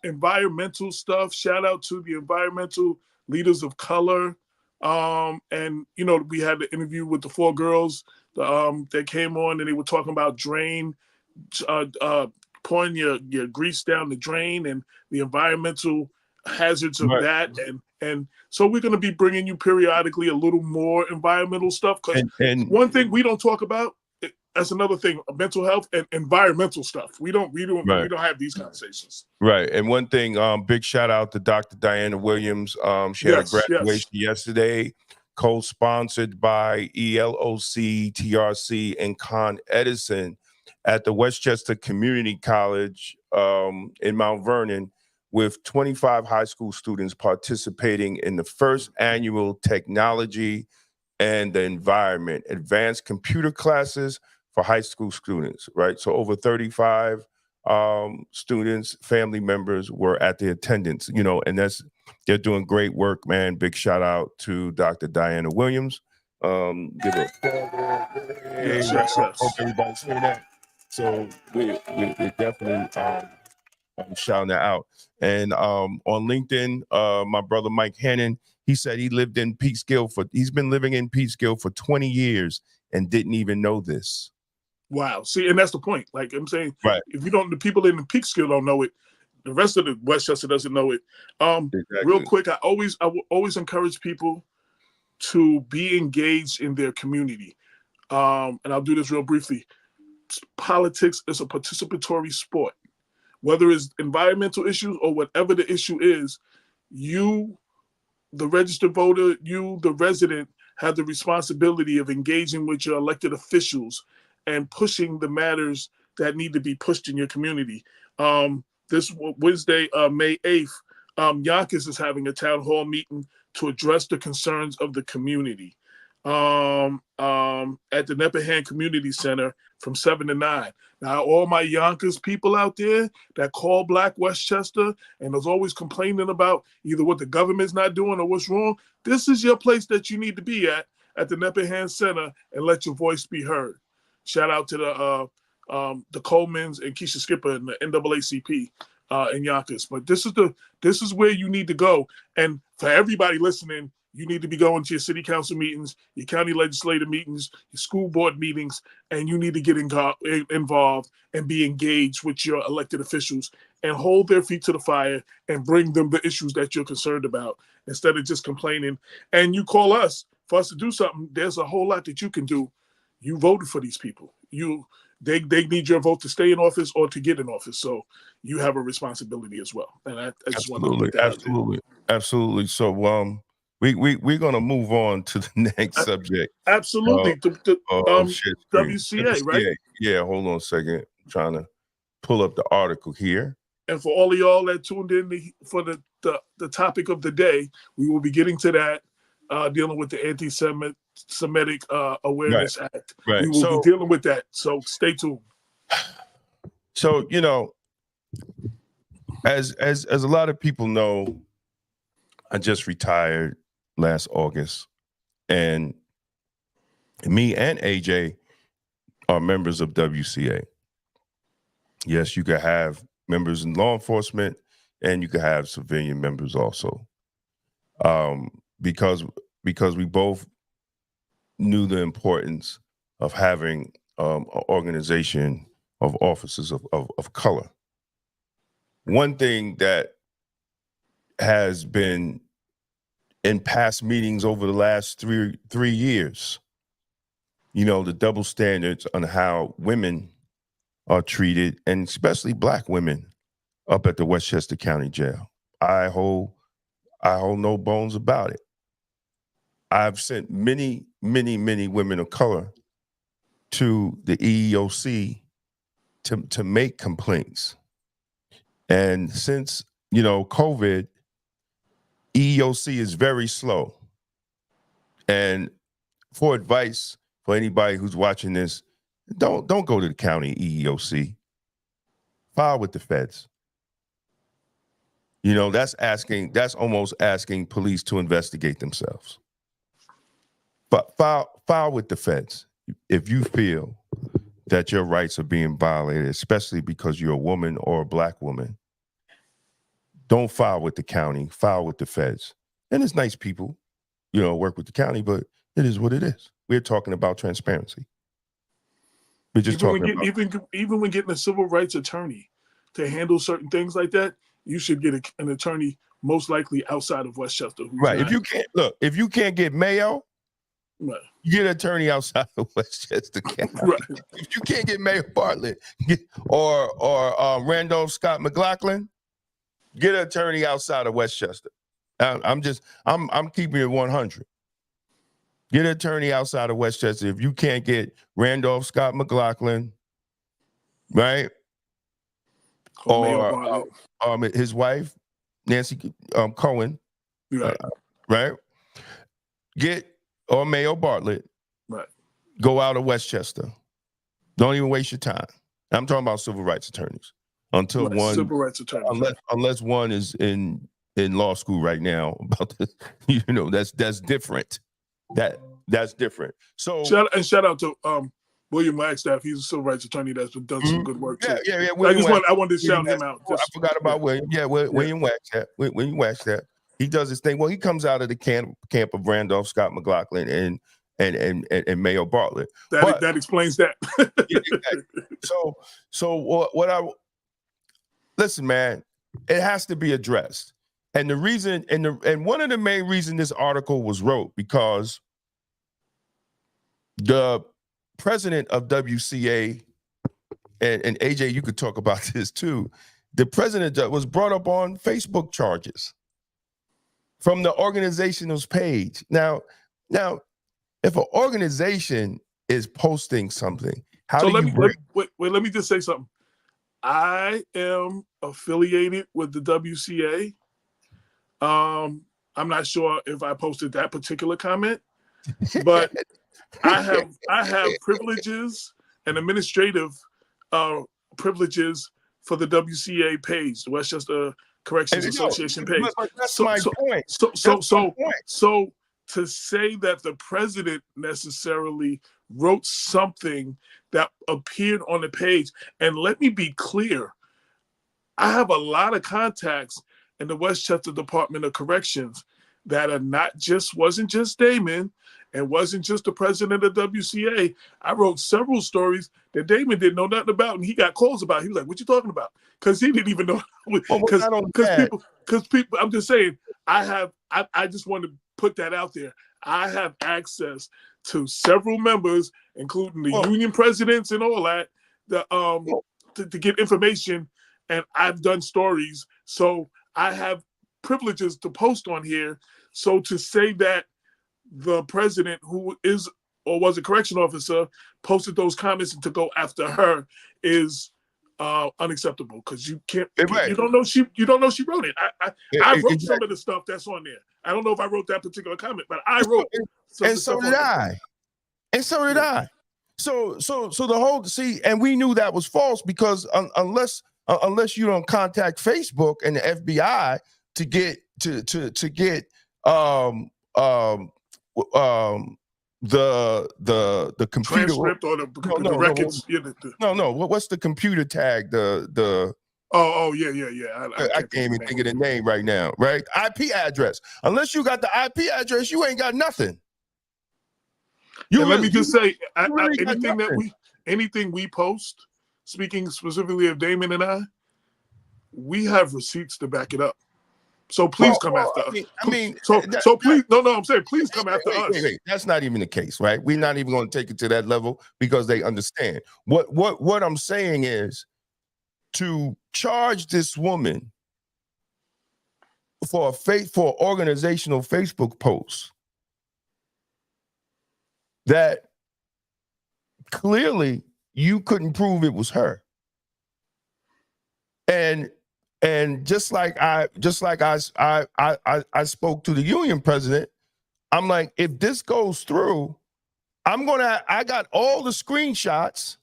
environmental stuff. Shout out to the environmental leaders of color. And you know, we had the interview with the 4 girls that came on, and they were talking about drain, pouring your grease down the drain, and the environmental hazards of that. And so we're going to be bringing you periodically a little more environmental stuff, because one thing we don't talk about, that's another thing, mental health and environmental stuff. We don't have these conversations. Right. And one thing, big shout out to Dr. Diana Williams. She had a graduation yesterday, co-sponsored by ELOC, TRC, and Con Edison at the Westchester Community College in Mount Vernon, with 25 high school students participating in the first annual Technology and the Environment Advanced Computer Classes for high school students, right? So over 35 students, family members were at the attendance, you know, and they're doing great work, man. Big shout out to Dr. Diana Williams. Give a yes. Hope everybody's hearing that. So we're definitely shouting that out. And on LinkedIn, my brother Mike Hannon, he said he's been living in Peekskill for 20 years and didn't even know this. Wow. See, and that's the point. Like I'm saying, right. If you don't, the people in the Peekskill don't know it, the rest of the Westchester doesn't know it. Exactly. Real quick, I will always encourage people to be engaged in their community. And I'll do this real briefly. Politics is a participatory sport. Whether it's environmental issues or whatever the issue is, you, the registered voter, you, the resident, have the responsibility of engaging with your elected officials and pushing the matters that need to be pushed in your community. This Wednesday, May 8th, Yonkers is having a town hall meeting to address the concerns of the community at the Neppahan Community Center from 7 to 9. Now, all my Yonkers people out there that call Black Westchester and is always complaining about either what the government's not doing or what's wrong, this is your place that you need to be at the Neppahan Center, and let your voice be heard. Shout out to the Colemans and Keisha Skipper and the NAACP in Yonkers. But this is where you need to go. And for everybody listening, you need to be going to your city council meetings, your county legislative meetings, your school board meetings, and you need to get involved and be engaged with your elected officials and hold their feet to the fire and bring them the issues that you're concerned about instead of just complaining. And you call us for us to do something. There's a whole lot that you can do. You voted for these people. They need your vote to stay in office or to get in office. So you have a responsibility as well. And I just want to put that out there. Absolutely. So we're gonna move on to the next subject. Absolutely. WCA, right? Yeah. Hold on a second. I'm trying to pull up the article here. And for all of y'all that tuned in for the topic of the day, we will be getting to that. Dealing with the AntiSemetic Awareness Act. Right. We will be dealing with that. So stay tuned. So, you know, as a lot of people know, I just retired last August, and me and AJ are members of WCA. Yes, you could have members in law enforcement, and you could have civilian members also. Because we both knew the importance of having an organization of officers of color. One thing that has been in past meetings over the last three years, you know, the double standards on how women are treated, and especially Black women up at the Westchester County Jail. I hold no bones about it. I've sent many women of color to the EEOC to make complaints. And since, COVID, EEOC is very slow. And for advice for anybody who's watching this, don't go to the county EEOC. File with the feds. That's almost asking police to investigate themselves. But file with the feds if you feel that your rights are being violated, especially because you're a woman or a Black woman. Don't file with the county, file with the feds. And it's nice people, work with the county, but it is what it is. We're talking about transparency. We're just even when getting a civil rights attorney to handle certain things like that, you should get an attorney most likely outside of Westchester. Right. If you can't get Mayo, right, you get an attorney outside of Westchester County. Right. If you can't get Mayor Bartlett or Randolph Scott McLaughlin, get an attorney outside of Westchester. I'm keeping it 100. Get an attorney outside of Westchester. If you can't get Randolph Scott McLaughlin, right? Or his wife, Nancy Cohen, right? Or Mayo Bartlett, right? Go out of Westchester. Don't even waste your time. I'm talking about civil rights attorneys. Until one civil rights attorney, unless one is in law school right now about this, that's different. That's different. So shout out to William Wagstaff. He's a civil rights attorney that's been done some good work too. Yeah. I wanted to shout him out. I forgot about William. Yeah, William Wagstaff. William Wagstaff. He does his thing. Well, he comes out of the camp of Randolph Scott McLaughlin and Mayo Bartlett. That explains that. Yeah, exactly. So listen, man, it has to be addressed. And the reason, and one of the main reasons this article was wrote, because the president of WCA, and AJ, you could talk about this too. The president was brought up on Facebook charges from the organization's page. Now, if an organization is posting something, let me just say something. I am affiliated with the WCA. I'm not sure if I posted that particular comment, but I have privileges and administrative privileges for the WCA page, the Westchester Corrections Association page. That's my point. So to say that the president necessarily wrote something that appeared on the page, and let me be clear, I have a lot of contacts in the Westchester Department of Corrections that wasn't just Damon and wasn't just the president of WCA. I wrote several stories that Damon didn't know nothing about, and he got calls about. He was like, "What you talking about?" Because he didn't even know. Because people, I'm just saying, I just want to put that out there. I have access to several members, including the union presidents and all that, to get information, and I've done stories. So I have privileges to post on here. So to say that the president, who is or was a correction officer, posted those comments and to go after her is unacceptable, because you can't. Right. You don't know she wrote it. I wrote some of the stuff that's on there. I don't know if I wrote that particular comment, but I wrote. And so did I. And so did I. So the whole and we knew that was false, because unless you don't contact Facebook and the FBI to get the computer transcript or the records. No. What's the computer tag? Yeah. I can't even think of the name right now. Right? IP address. Unless you got the IP address, you ain't got nothing. Let me just say, anything we post, speaking specifically of Damon and I, we have receipts to back it up. So please come after us. I'm saying please come after us. Wait. That's not even the case, right? We're not even going to take it to that level, because they understand. What I'm saying is, to charge this woman for organizational Facebook posts that clearly you couldn't prove it was her. And And just like I spoke to the union president, I'm like, if this goes through, I got all the screenshots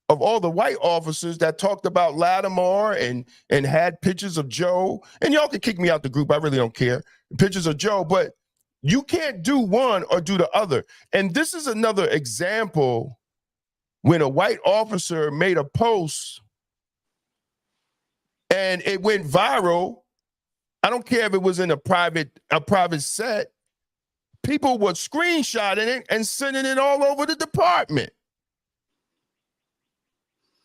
of all the white officers that talked about Lattimore and had pictures of Joe. And y'all can kick me out the group. I really don't care. Pictures of Joe, but you can't do one or do the other. And this is another example when a white officer made a post and it went viral. I don't care if it was in a private set. People were screenshotting it and sending it all over the department.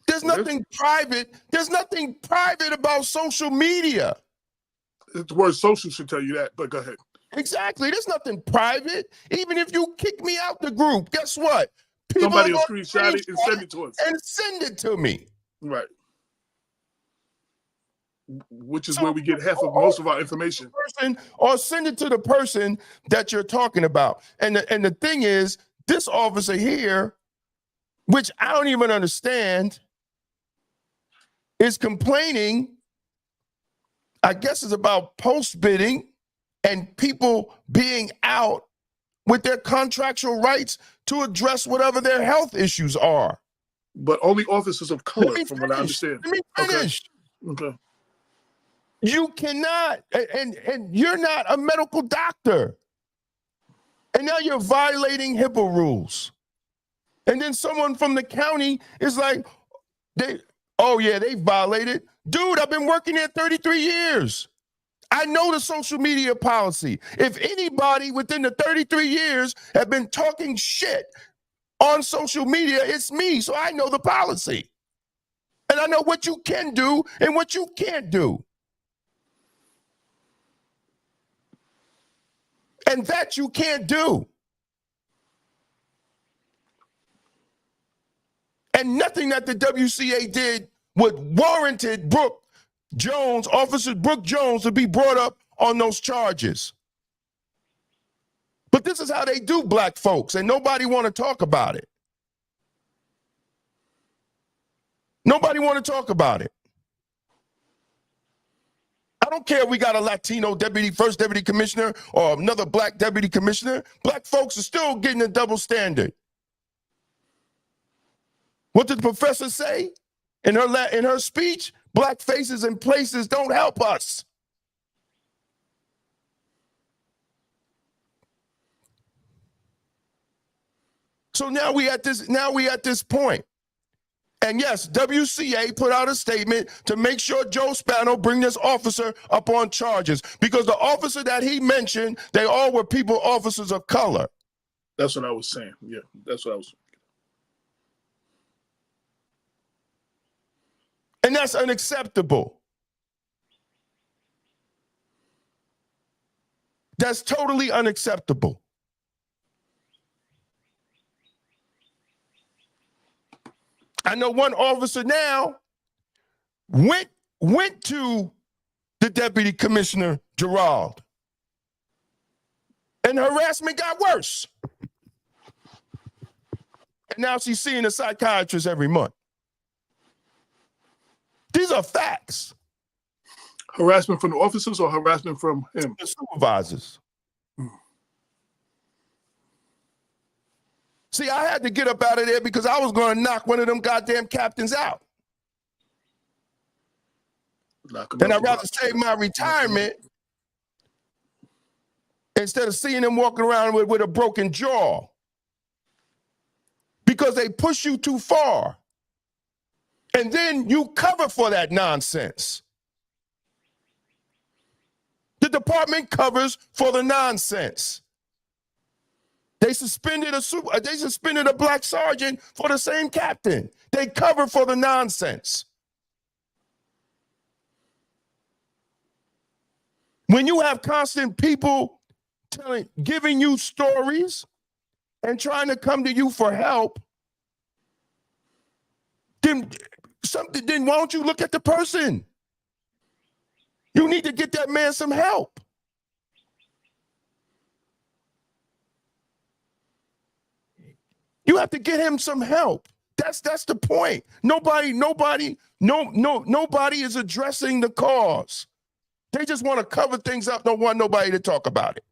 There's nothing private. There's nothing private about social media. The word social should tell you that, but go ahead. Exactly. There's nothing private. Even if you kick me out the group, guess what? People Somebody will screenshot it and send it to us. And send it to me. Right. Which is where we get half of most of our information. Or send it to the person that you're talking about. And the thing is, this officer here, which I don't even understand, is complaining, I guess it's about post bidding and people being out with their contractual rights to address whatever their health issues are. But only officers of color, from what I understand. Let me finish. Okay. You cannot, and you're not a medical doctor. And now you're violating HIPAA rules. And then someone from the county is like, they violated. Dude, I've been working there 33 years. I know the social media policy. If anybody within the 33 years have been talking shit on social media, it's me. So I know the policy. And I know what you can do and what you can't do. And that you can't do. And nothing that the WCA did warranted Officer Brooke Jones, to be brought up on those charges. But this is how they do black folks, and nobody want to talk about it. Nobody want to talk about it. I don't care if we got a Latino first deputy commissioner or another black deputy commissioner. Black folks are still getting a double standard. What did the professor say in her speech? Black faces and places don't help us. So now we at this point. And yes, WCA put out a statement to make sure Joe Spano bring this officer up on charges, because the officer that he mentioned, they all were officers of color. That's what I was saying. Yeah, that's what I was saying. And that's unacceptable. That's totally unacceptable. I know one officer now went to the deputy commissioner, Gerald, and harassment got worse. And now she's seeing a psychiatrist every month. These are facts. Harassment from the officers or harassment from him? The supervisors. See, I had to get up out of there because I was going to knock one of them goddamn captains out. And I'd rather save my retirement instead of seeing them walking around with a broken jaw. Because they push you too far. And then you cover for that nonsense. The department covers for the nonsense. They suspended a black sergeant for the same captain. They cover for the nonsense. When you have constant people giving you stories and trying to come to you for help, then why don't you look at the person? You need to get that man some help. You have to get him some help. That's the point. Nobody is addressing the cause. They just want to cover things up. Don't want nobody to talk about it.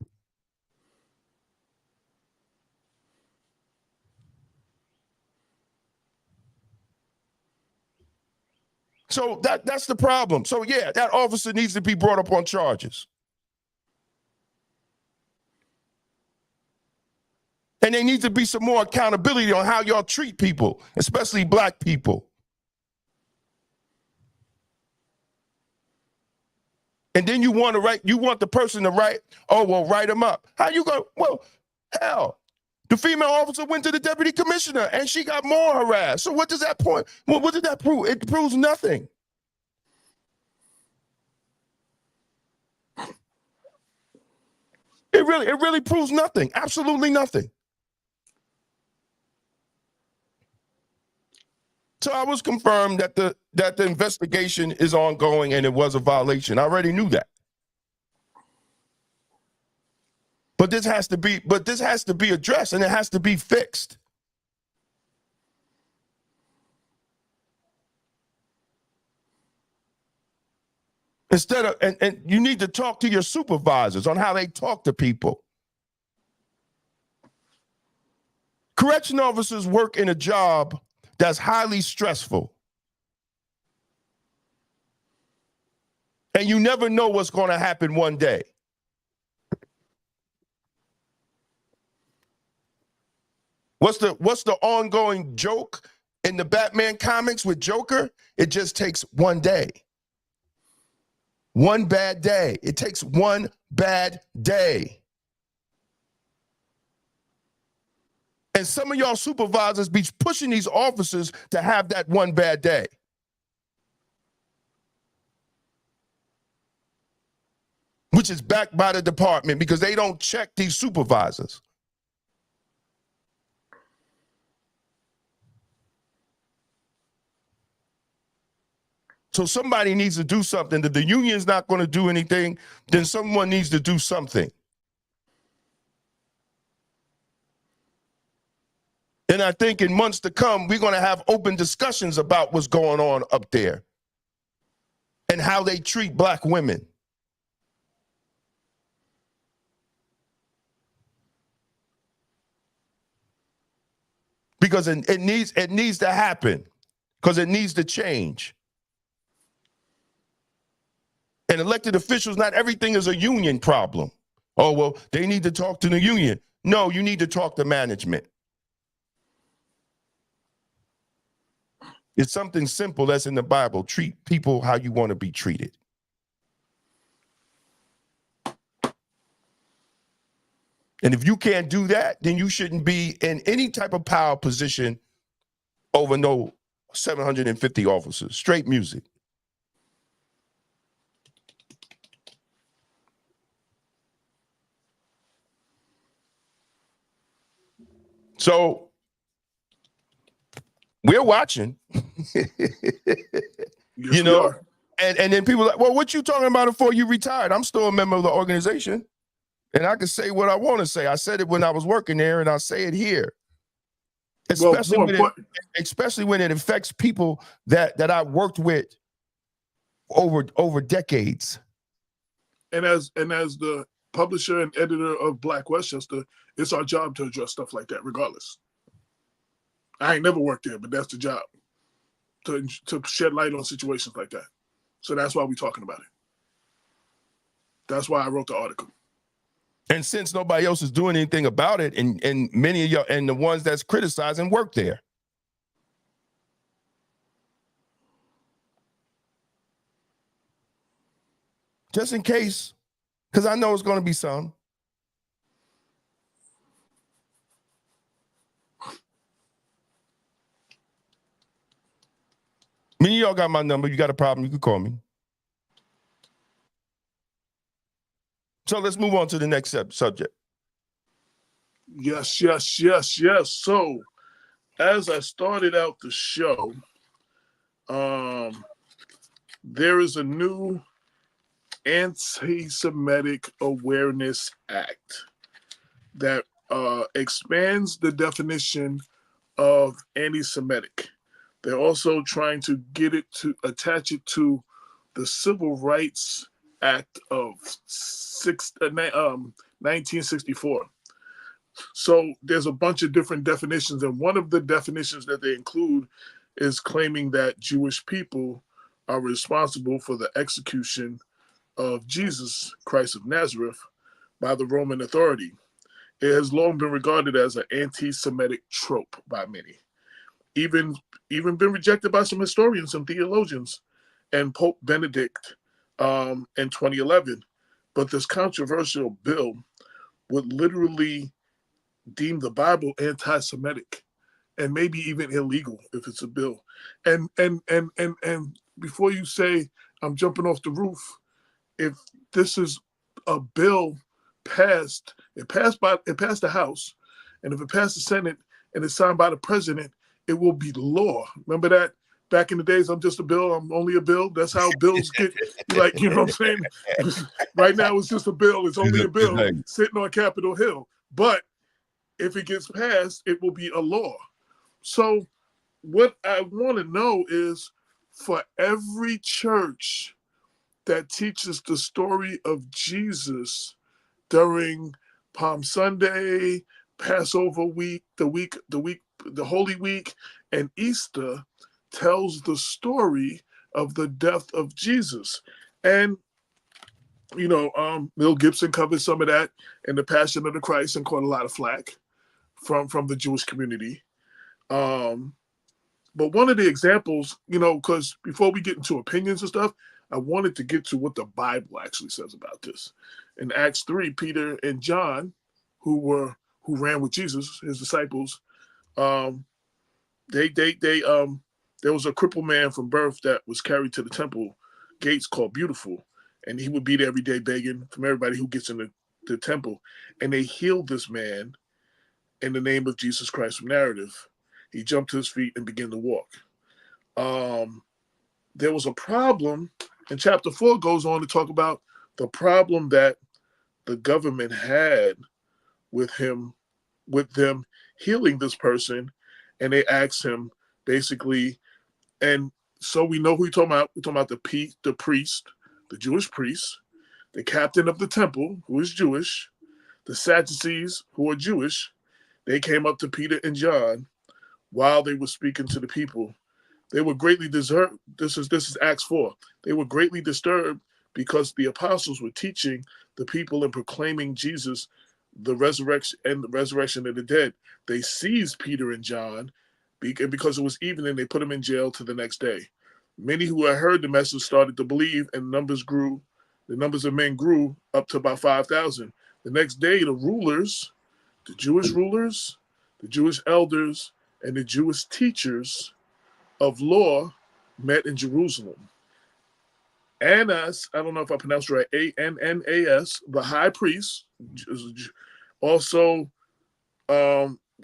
So that's the problem. So yeah, that officer needs to be brought up on charges. And there needs to be some more accountability on how y'all treat people, especially black people. And then you want the person to write, oh, well, write them up. How you go? Well, hell, the female officer went to the deputy commissioner and she got more harassed. So what does that point? Well, what did that prove? It proves nothing. It really proves nothing. Absolutely nothing. So I was confirmed that the investigation is ongoing and it was a violation. I already knew that. But this has to be addressed and it has to be fixed. Instead of and you need to talk to your supervisors on how they talk to people. Correction officers work in a job that's highly stressful. And you never know what's going to happen one day. What's the ongoing joke in the Batman comics with Joker? It just takes one day. One bad day. It takes one bad day. And some of y'all supervisors be pushing these officers to have that one bad day. Which is backed by the department because they don't check these supervisors. So somebody needs to do something. If the union's not going to do anything, then someone needs to do something. And I think in months to come, we're going to have open discussions about what's going on up there and how they treat black women. Because it needs to happen, because it needs to change. And elected officials, not everything is a union problem. Oh, well, they need to talk to the union. No, you need to talk to management. It's something simple that's in the Bible. Treat people how you want to be treated. And if you can't do that, then you shouldn't be in any type of power position over no 750 officers. Straight music. So we're watching, you know, and then people are like, well, what you talking about before you retired? I'm still a member of the organization and I can say what I want to say. I said it when I was working there and I'll say it here. Especially, especially when it affects people that I worked with over decades. And as the publisher and editor of Black Westchester, it's our job to address stuff like that regardless. I ain't never worked there, but that's the job, to shed light on situations like that. So that's why we're talking about it. That's why I wrote the article. And since nobody else is doing anything about it, and many of y'all and the ones that's criticizing work there. Just in case, because I know it's going to be some. Many of y'all got my number. You got a problem, you can call me. So let's move on to the next subject. Yes. So as I started out the show, there is a new Anti-Semitic Awareness Act that expands the definition of anti-Semitic. They're also trying to get it to attach it to the Civil Rights Act of 1964. So there's a bunch of different definitions, and one of the definitions that they include is claiming that Jewish people are responsible for the execution of Jesus Christ of Nazareth by the Roman authority. It has long been regarded as an anti-Semitic trope by many, even been rejected by some historians and theologians, and Pope Benedict in 2011. But this controversial bill would literally deem the Bible anti-Semitic and maybe even illegal if it's a bill. And before you say I'm jumping off the roof, if this is a bill passed, it passed the House, and if it passed the Senate and it's signed by the president, it will be law. Remember that? Back in the days, I'm just a bill, I'm only a bill. That's how bills get, like, you know what I'm saying? Right now, it's just a bill. It's only a bill sitting on Capitol Hill. But if it gets passed, it will be a law. So what I want to know is, for every church that teaches the story of Jesus during Palm Sunday, Passover week, the Holy Week, and Easter, tells the story of the death of Jesus. And Mel Gibson covered some of that in The Passion of the Christ and caught a lot of flack from the Jewish community. But one of the examples, because before we get into opinions and stuff, I wanted to get to what the Bible actually says about this. In Acts 3, Peter and John, who ran with Jesus, his disciples, there was a crippled man from birth that was carried to the temple gates called Beautiful, and he would be there every day begging from everybody who gets in the temple. And they healed this man in the name of Jesus Christ from Narrative. He jumped to his feet and began to walk. There was a problem, and chapter 4 goes on to talk about the problem that the government had with them healing this person, and they asked him basically, and so we know who we're talking about. We're talking about the priest, the Jewish priest, the captain of the temple, who is Jewish, the Sadducees, who are Jewish. They came up to Peter and John while they were speaking to the people. They were greatly disturbed. This is Acts 4. They were greatly disturbed because the apostles were teaching the people and proclaiming Jesus, the resurrection of the dead. They seized Peter and John, because it was evening. They put them in jail to the next day. Many who had heard the message started to believe, and the numbers of men grew up to about 5,000. The next day, the Jewish rulers, the Jewish elders, and the Jewish teachers of law met in Jerusalem. Annas, I don't know if I pronounced it right, Annas, the high priest, also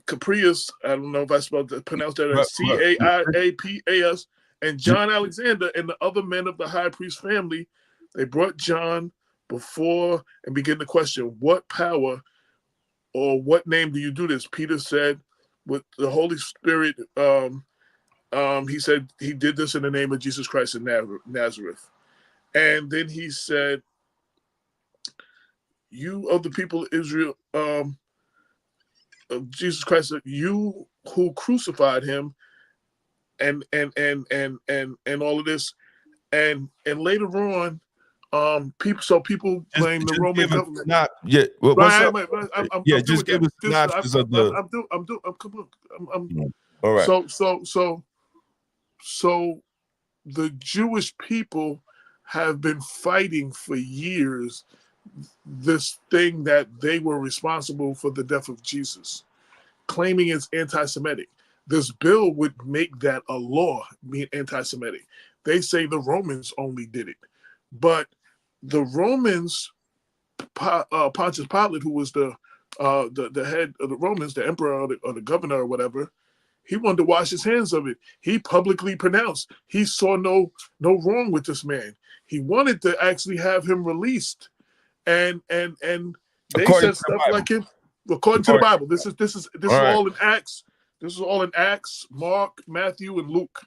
Caprius, I don't know if I pronounced that as Caiapas, and John Alexander and the other men of the high priest family. They brought John before and began to question, what power or what name do you do this? Peter said, with the Holy Spirit, he said he did this in the name of Jesus Christ of Nazareth. And then he said, you of the people of Israel, of Jesus Christ, you who crucified him, and all of this, and later on, people blame the Roman government. Not yet. Well, just give us synopsis of the. All right. So the Jewish people have been fighting for years this thing that they were responsible for the death of Jesus, claiming it's anti-Semitic. This bill would make that a law, being anti-Semitic. They say the Romans only did it. But the Romans, Pontius Pilate, who was the head of the Romans, the emperor or the governor or whatever, he wanted to wash his hands of it. He publicly pronounced he saw no wrong with this man. He wanted to actually have him released, and they said stuff like him. According to the Bible, this is all in Acts. This is all in Acts, Mark, Matthew, and Luke,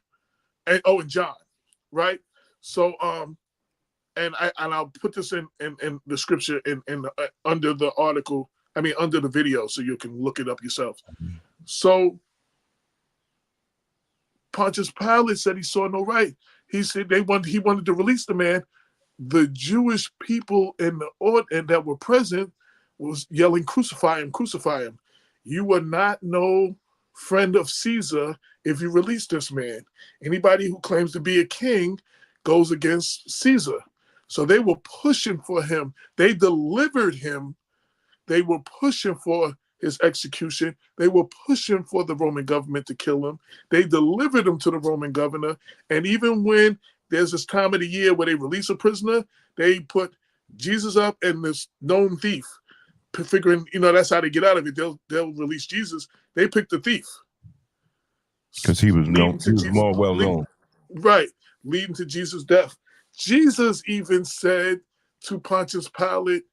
and John, right? So and I'll put this in the scripture in under the article. I mean under the video, so you can look it up yourself. So Pontius Pilate said he saw no right. He said he wanted to release the man. The Jewish people in that were present was yelling, "Crucify him! Crucify him! You are not no friend of Caesar if you release this man. Anybody who claims to be a king goes against Caesar." So they were pushing for him. They delivered him. They were pushing for his execution. They were pushing for the Roman government to kill him. They delivered him to the Roman governor. And even when there's this time of the year where they release a prisoner, they put Jesus up and this known thief, figuring, that's how they get out of it. They'll release Jesus. They picked the thief. Because he was more well known. Right, leading to Jesus' death. Jesus even said to Pontius Pilate,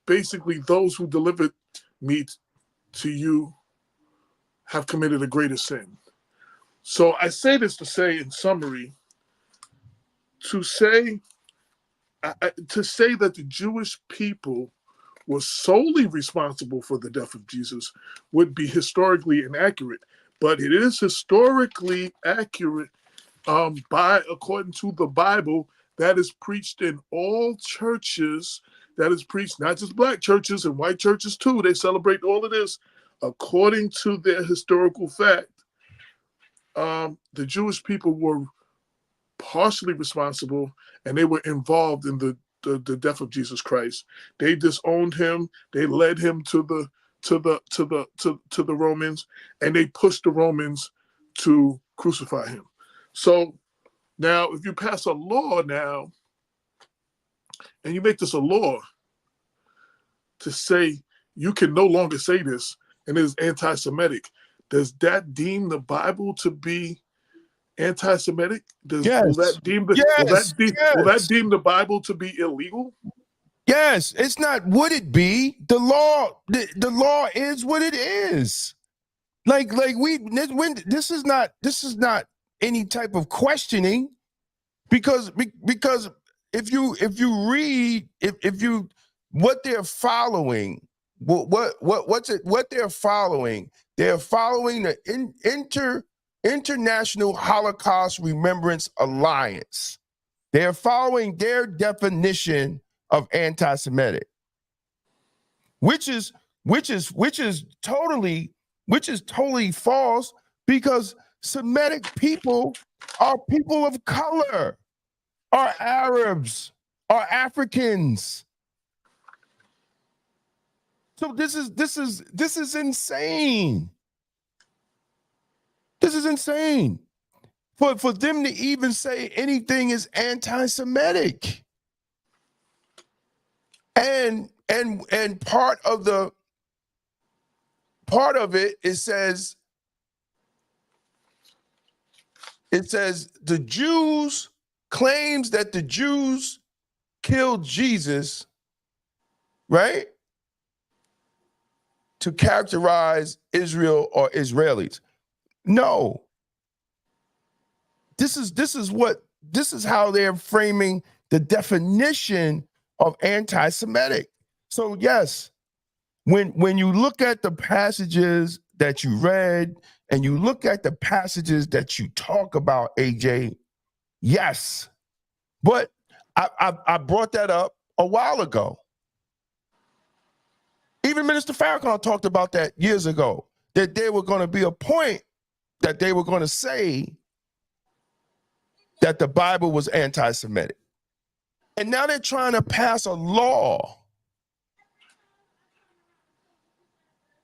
basically, those who delivered me to you have committed a greater sin. So I say this to say, in summary, to say that the Jewish people were solely responsible for the death of Jesus would be historically inaccurate. But it is historically accurate according to the Bible, that is preached in all churches, that is preached not just black churches and white churches too. They celebrate all of this according to their historical fact. The Jewish people were partially responsible, and they were involved in the death of Jesus Christ. They disowned him. They led him to the Romans, and they pushed the Romans to crucify him. So now, if you pass a law now, and you make this a law to say you can no longer say this, and it is anti-Semitic, does that deem the Bible to be anti-Semitic? Yes. Will that deem the Bible to be illegal? Yes, it's not. Would it be? The law is what it is. This is not any type of questioning, because if you read what they're following, they're following the International Holocaust Remembrance Alliance. They're following their definition of anti-Semitic, which is totally false, because Semitic people are people of color, are Arabs, are Africans. So this is insane. This is insane. For them to even say anything is anti-Semitic. And part of it says the Jews claims that the Jews killed Jesus, right? To characterize Israel or Israelis. No. This is how they're framing the definition of anti-Semitic. So yes, when you look at the passages that you read and you look at the passages that you talk about, AJ, yes. But I brought that up a while ago. Even Minister Farrakhan talked about that years ago, that there were going to be a point that they were going to say that the Bible was anti-Semitic. And now they're trying to pass a law.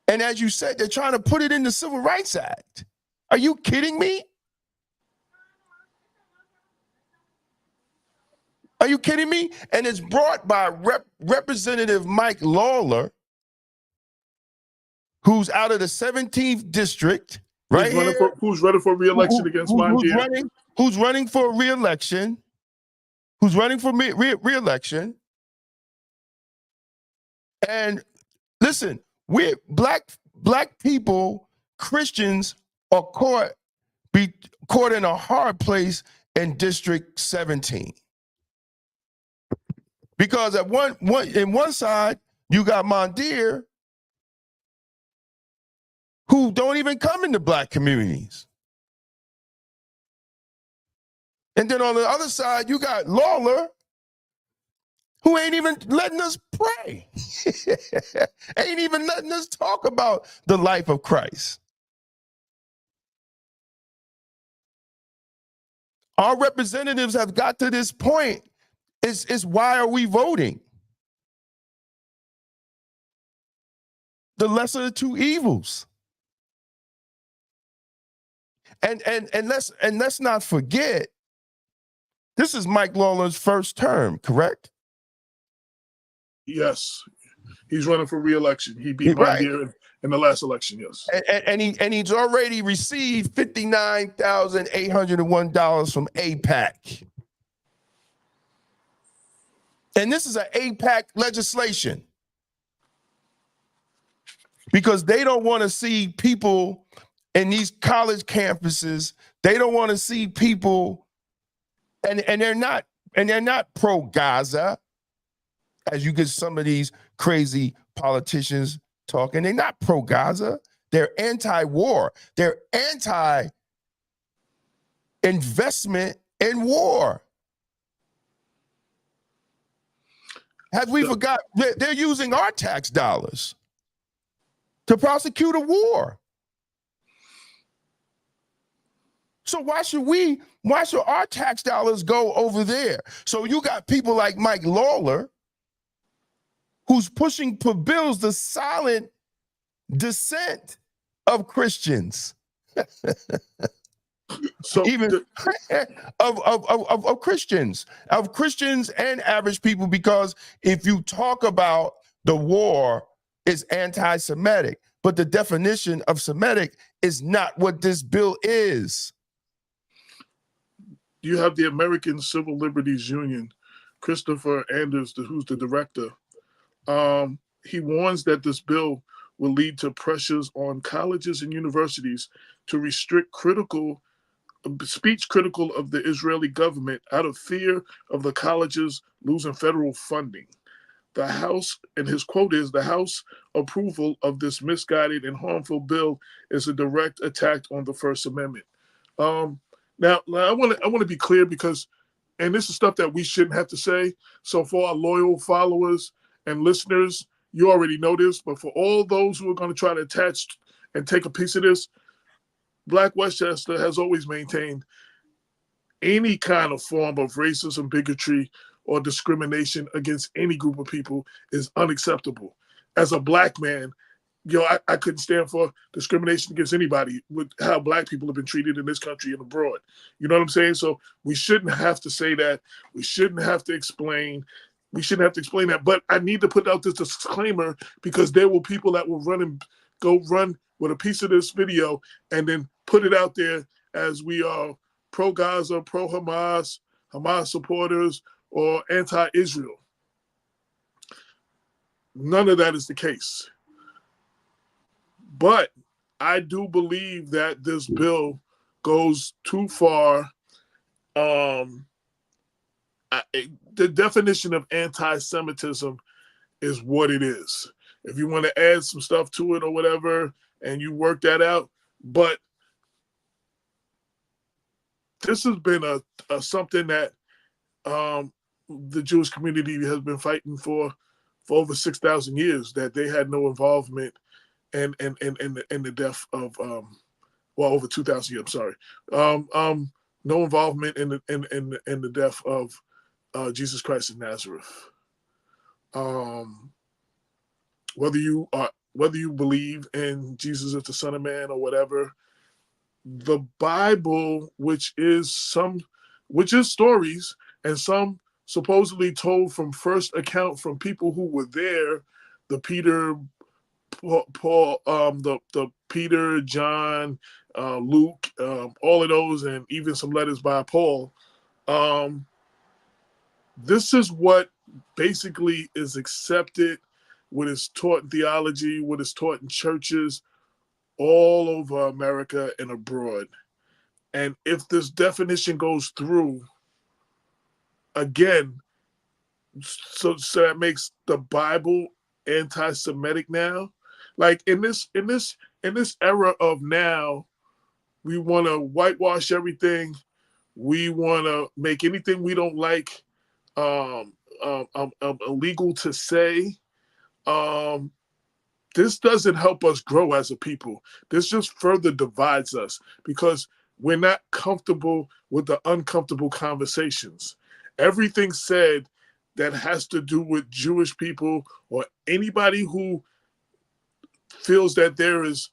And as you said, they're trying to put it in the Civil Rights Act. Are you kidding me? Are you kidding me? And it's brought by Representative Mike Lawler, who's out of the 17th district, right? Who's running for re-election against Montier? Who's running for re-election? Who's running for re-election? And listen, we're black people Christians are caught in a hard place in District 17. Because in one side, you got Mondier, who don't even come into black communities. And then on the other side, you got Lawler, who ain't even letting us pray. Ain't even letting us talk about the life of Christ. Our representatives have got to this point. Is why are we voting? The lesser of the two evils. And let's not forget, this is Mike Lawler's first term, correct? Yes. He's running for re-election. He beat Mondier in the last election, yes. And he's already received $59,801 from AIPAC. And this is an AIPAC legislation. Because they don't want to see people in these college campuses. They don't want to see people, and they're not pro-Gaza, as you get some of these crazy politicians talking. They're not pro-Gaza. They're anti-war. They're anti-investment in war. Have we forgot? They're using our tax dollars to prosecute a war. So why should our tax dollars go over there? So you got people like Mike Lawler, who's pushing for bills the silent dissent of Christians. So even of Christians and average people, because if you talk about the war is anti-Semitic, but the definition of Semitic is not what this bill is. You have the American Civil Liberties Union, Christopher Anders, who's the director. He warns that this bill will lead to pressures on colleges and universities to restrict speech critical of the Israeli government out of fear of the colleges losing federal funding. The House, and his quote is, "The House approval of this misguided and harmful bill is a direct attack on the First Amendment." Now I want to be clear, because, and this is stuff that we shouldn't have to say. So for our loyal followers and listeners, you already know this, but for all those who are going to try to attach and take a piece of this, Black Westchester has always maintained any kind of form of racism, bigotry, or discrimination against any group of people is unacceptable. As a Black man, I couldn't stand for discrimination against anybody with how Black people have been treated in this country and abroad. You know what I'm saying? So we shouldn't have to say that. We shouldn't have to explain. We shouldn't have to explain that. But I need to put out this disclaimer, because there will people that will go run with a piece of this video and then put it out there as we are pro-Gaza, pro-Hamas, Hamas supporters, or anti-Israel. None of that is the case. But I do believe that this bill goes too far. The definition of anti-Semitism is what it is. If you want to add some stuff to it or whatever, and you work that out, but this has been a something that the Jewish community has been fighting for over 6,000 years, that they had no involvement in the death of over 2,000 years. I'm sorry, no involvement in the death of Jesus Christ of Nazareth. Whether you believe in Jesus as the Son of Man or whatever, the Bible, which is stories, and some supposedly told from first account from people who were there, the Peter, Paul, the Peter, John, Luke, all of those, and even some letters by Paul. This is what basically is accepted, what is taught in theology, what is taught in churches all over America and abroad. And if this definition goes through, again, so that makes the Bible anti-Semitic now. Like in this era of now, we want to whitewash everything. We want to make anything we don't like illegal to say. This doesn't help us grow as a people. This just further divides us because we're not comfortable with the uncomfortable conversations. Everything said that has to do with Jewish people or anybody who feels that there is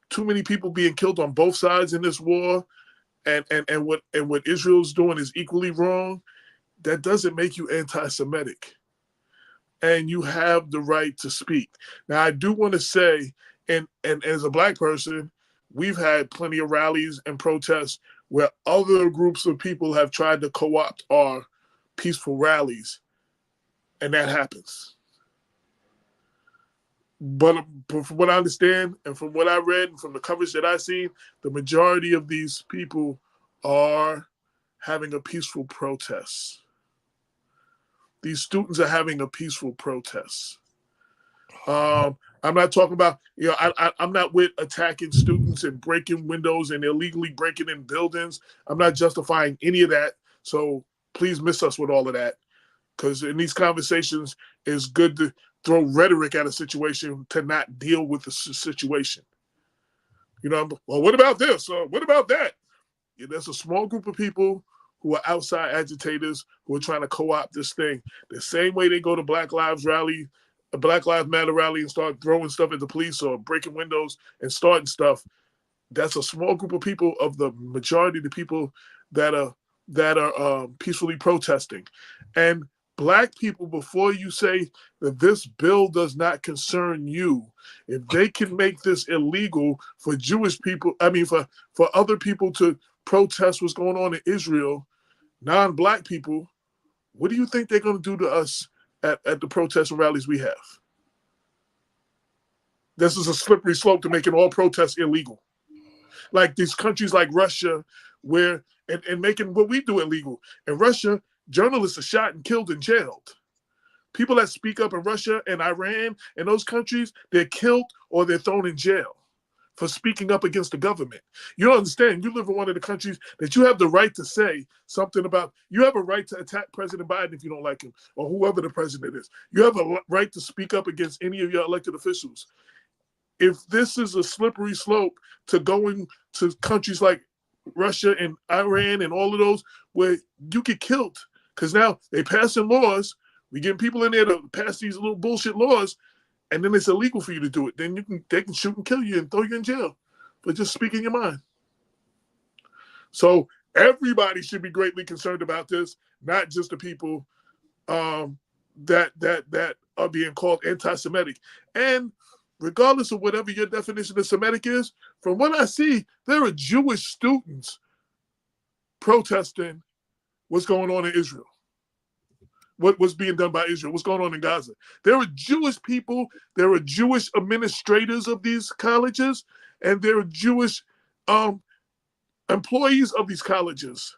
too many people being killed on both sides in this war and what Israel's doing is equally wrong, that doesn't make you anti-Semitic. And you have the right to speak. Now, I do want to say, and as a Black person, we've had plenty of rallies and protests where other groups of people have tried to co-opt our peaceful rallies, and that happens. But from what I understand and from what I read and from the coverage that I've seen, the majority of these people are having a peaceful protest. These students are having a peaceful protest. I'm not talking about, I'm not with attacking students and breaking windows and illegally breaking in buildings. I'm not justifying any of that. So please miss us with all of that. Because in these conversations, it's good to throw rhetoric at a situation to not deal with the situation. Well, what about this? What about that? There's a small group of people who are outside agitators who are trying to co-opt this thing. The same way they go to Black Lives Matter rally and start throwing stuff at the police or breaking windows and starting stuff. That's a small group of people of the majority of the people that are peacefully protesting. And Black people, before you say that this bill does not concern you, if they can make this illegal for Jewish people, for other people to protest what's going on in Israel, non-Black people, what do you think they're going to do to us at the protests and rallies we have? This is a slippery slope to making all protests illegal. Like these countries like Russia, where and making what we do illegal. In Russia, journalists are shot and killed and jailed. People that speak up in Russia and Iran and those countries, they're killed or they're thrown in jail for speaking up against the government. You don't understand. You live in one of the countries that you have the right to say something about. You have a right to attack President Biden if you don't like him or whoever the president is. You have a right to speak up against any of your elected officials. If this is a slippery slope to going to countries like Russia and Iran and all of those where you get killed, because now they passing laws, we getting people in there to pass these little bullshit laws, and then it's illegal for you to do it. Then they can shoot and kill you and throw you in jail for just speaking your mind. So everybody should be greatly concerned about this, not just the people that are being called anti-Semitic. And regardless of whatever your definition of Semitic is, from what I see, there are Jewish students protesting what's going on in Israel. What's being done by Israel, what's going on in Gaza. There are Jewish people, there are Jewish administrators of these colleges, and there are Jewish employees of these colleges.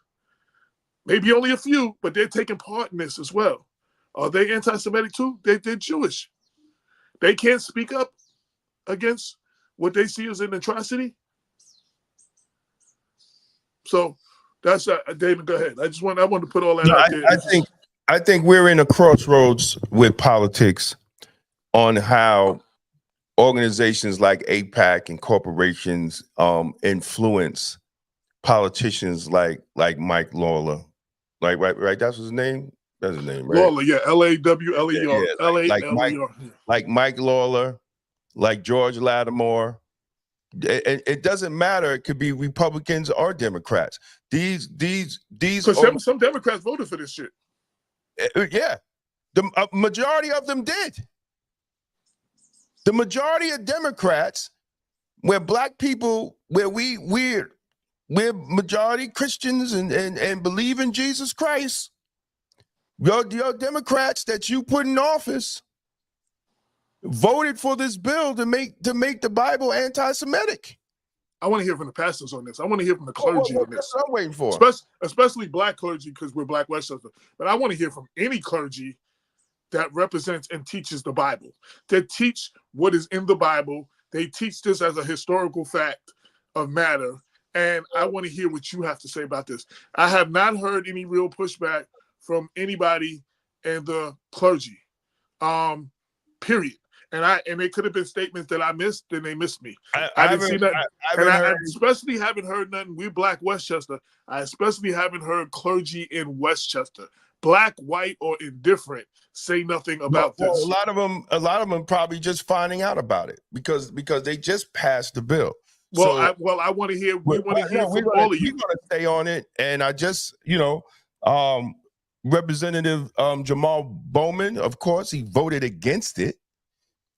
Maybe only a few, but they're taking part in this as well. Are they anti-Semitic too? They're Jewish. They can't speak up against what they see as an atrocity. So that's David, go ahead. I wanted to put all that out there. I think we're in a crossroads with politics on how organizations like AIPAC and corporations influence politicians like Mike Lawler. Right? That's his name? That's his name, right? Lawler, yeah. L-A-W-L-E-R. Yeah, like Mike Lawler, like George Lattimore. It doesn't matter. It could be Republicans or Democrats. These Because some Democrats voted for this shit. Yeah, the majority of them did. The majority of Democrats, where Black people, where we're majority Christians and believe in Jesus Christ, your Democrats that you put in office, voted for this bill to make the Bible anti-Semitic. I want to hear from the pastors on this. I want to hear from the clergy on this. That's what I'm waiting for. Especially black clergy, because we're Black Westchester. But I want to hear from any clergy that represents and teaches the Bible, that teach what is in the Bible. They teach this as a historical fact of matter. And I want to hear what you have to say about this. I have not heard any real pushback from anybody in the clergy, period. And they could have been statements that I missed, then they missed me. I didn't see nothing. I especially haven't heard nothing. We're Black Westchester. I especially haven't heard clergy in Westchester, black, white, or indifferent, say nothing about this. A lot of them probably just finding out about it because they just passed the bill. Well, I want to hear. We want to hear from all of you. We're going to stay on it, and I just, Representative Jamal Bowman, of course, he voted against it.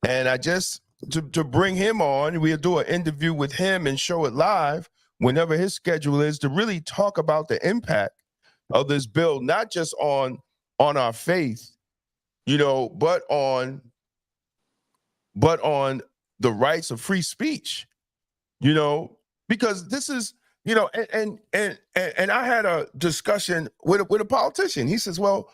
And I just, to bring him on, we'll do an interview with him and show it live whenever his schedule is, to really talk about the impact of this bill, not just on our faith, but on the rights of free speech, because this is, and I had a discussion with a politician. He says, well,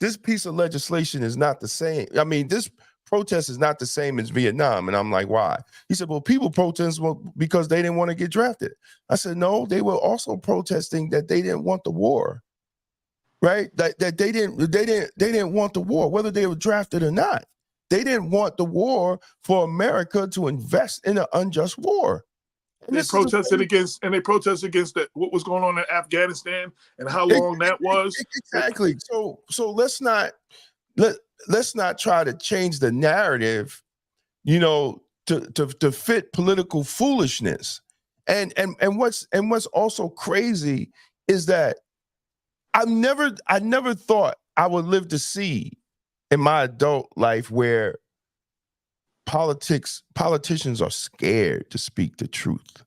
this piece of legislation is not the same. I mean, this protest is not the same as Vietnam. And I'm like, why? He said, well, people protest because they didn't want to get drafted. I said, no, they were also protesting that they didn't want the war, right? That they didn't want the war, whether they were drafted or not. They didn't want the war for America to invest in an unjust war. They protested against what was going on in Afghanistan and how long that was. Exactly. So let's not try to change the narrative, to fit political foolishness. And what's also crazy is that I never thought I would live to see in my adult life where politicians are scared to speak the truth.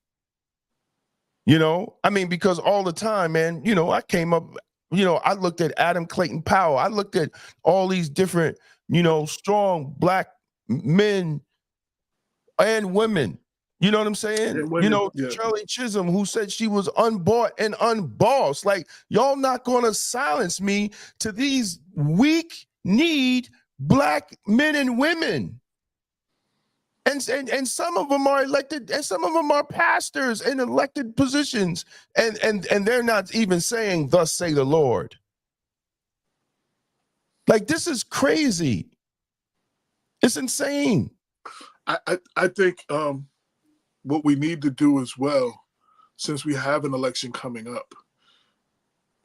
Because all the time, man, I came up, I looked at Adam Clayton Powell. I looked at all these different, strong black men and women. You know what I'm saying? Shirley Chisholm, who said she was unbought and unbossed. Like, y'all not going to silence me to these weak-kneed black men and women. And some of them are elected, and some of them are pastors in elected positions, and they're not even saying, "Thus say the Lord." Like, this is crazy. It's insane. I think what we need to do as well, since we have an election coming up,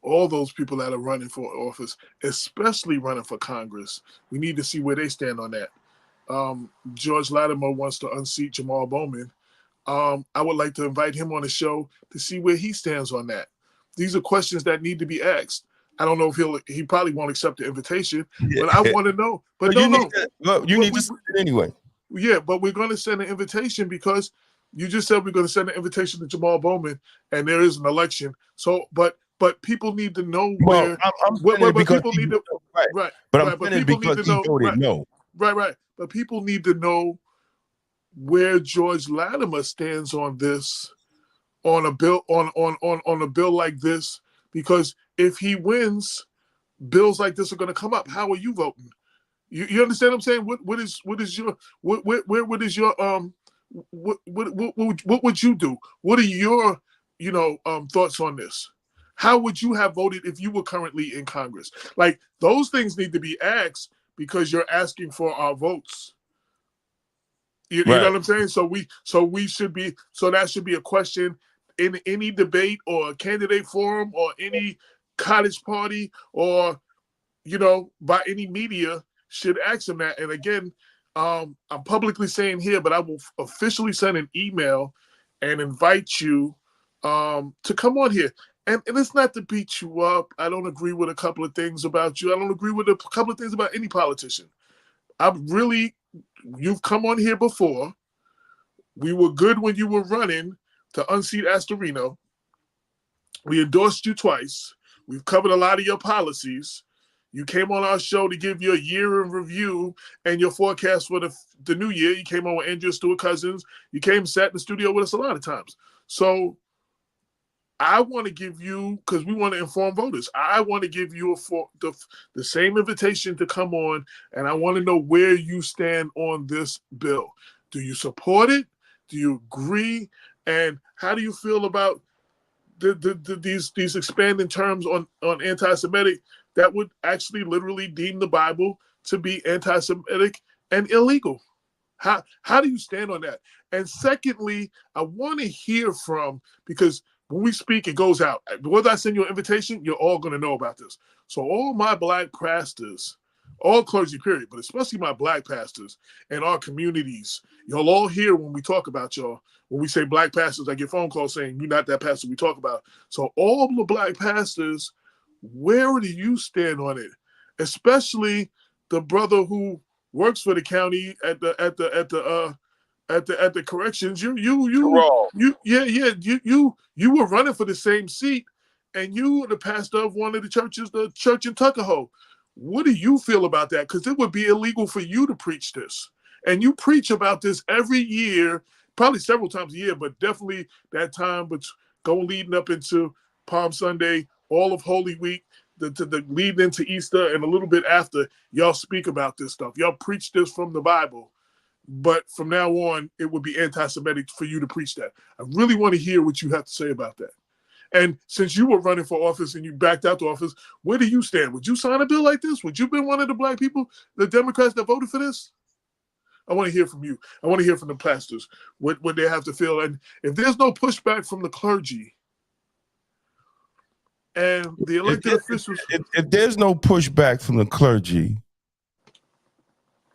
all those people that are running for office, especially running for Congress, we need to see where they stand on that. George Latimer wants to unseat Jamal Bowman. I would like to invite him on the show to see where he stands on that. These are questions that need to be asked. I don't know if he probably won't accept the invitation, but I want to know. But you need to send it anyway. Yeah, but we're going to send an invitation because you just said we're going to send an invitation to Jamal Bowman, and there is an election. So, but people need to know where. People need to right. But I'm saying because he voted no. Right. But people need to know where George Latimer stands on this, on a bill, on a bill like this, because if he wins, bills like this are going to come up. How are you voting? You understand what I'm saying? What would you do? What are your thoughts on this? How would you have voted if you were currently in Congress? Like, those things need to be asked, because you're asking for our votes. You know what I'm saying? So that should be a question in any debate or candidate forum or any cottage party or, by any media should ask them that. And again, I'm publicly saying here, but I will officially send an email and invite you to come on here. And it's not to beat you up. I don't agree with a couple of things about you. I don't agree with a couple of things about any politician. You've come on here before. We were good when you were running to unseat Astorino. We endorsed you twice. We've covered a lot of your policies. You came on our show to give your year in review and your forecast for the new year. You came on with Andrea Stewart Cousins. You came and sat in the studio with us a lot of times. So I want to give you, because we want to inform voters, I want to give you the same invitation to come on, and I want to know where you stand on this bill. Do you support it? Do you agree? And how do you feel about these expanding terms on anti-Semitic that would actually literally deem the Bible to be anti-Semitic and illegal? How do you stand on that? And secondly, I want to hear from, because when we speak, it goes out. Whether I send you an invitation, you're all going to know about this. So all my black pastors, all clergy period, but especially my black pastors and our communities, y'all all hear when we talk about y'all. When we say black pastors, I get phone calls saying, you're not that pastor we talk about. So all the black pastors, where do you stand on it? Especially the brother who works for the county at the corrections. You were running for the same seat, and you were the pastor of one of the churches, the church in Tuckahoe. What do you feel about that? Because it would be illegal for you to preach this. And you preach about this every year, probably several times a year, but definitely that time, but leading up into Palm Sunday, all of Holy Week, the leading into Easter, and a little bit after, y'all speak about this stuff. Y'all preach this from the Bible. But from now on, it would be anti-Semitic for you to preach that. I really want to hear what you have to say about that. And since you were running for office and you backed out to office, where do you stand? Would you sign a bill like this? Would you have been one of the black people, the Democrats that voted for this? I want to hear from you. I want to hear from the pastors, what they have to feel. And if there's no pushback from the clergy and the elected officials. If there's no pushback from the clergy,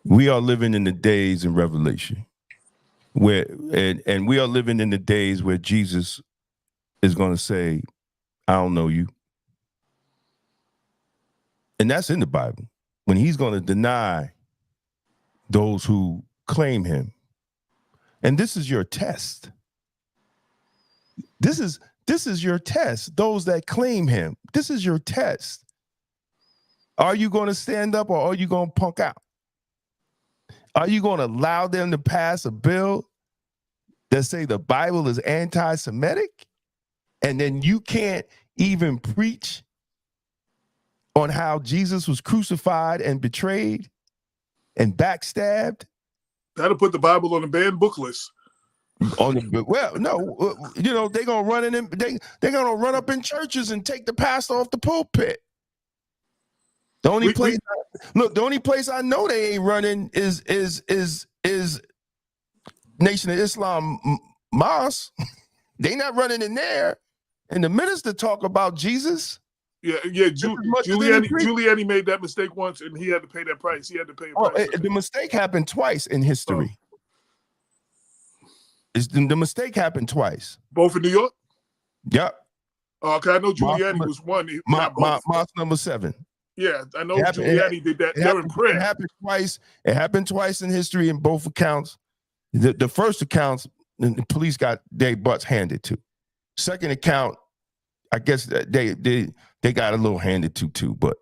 we are living in the days in Revelation where, and we are living in the days where Jesus is going to say, I don't know you. And that's in the Bible, when he's going to deny those who claim him. And this is your test. This is your test. Those that claim him, this is your test. Are you going to stand up, or are you going to punk out? Are you going to allow them to pass a bill that say the Bible is anti-Semitic, and then you can't even preach on how Jesus was crucified and betrayed and backstabbed? That'll put the Bible on the banned book list. Well, no, they're gonna run in. They're gonna run up in churches and take the pastor off the pulpit. The only place I know they ain't running is Nation of Islam Mosque. They not running in there. And the minister talk about Jesus. Yeah. Giuliani made that mistake once, and he had to pay that price. He had to pay a price. The mistake happened twice in history. The mistake happened twice. Both in New York? Yep. Okay, I know Giuliani was one. Mosque number 7. Yeah, I know Giuliani did that during prayer. It happened twice. It happened twice in history in both accounts. The first accounts, the police got their butts handed to. Second account, I guess they got a little handed to too, but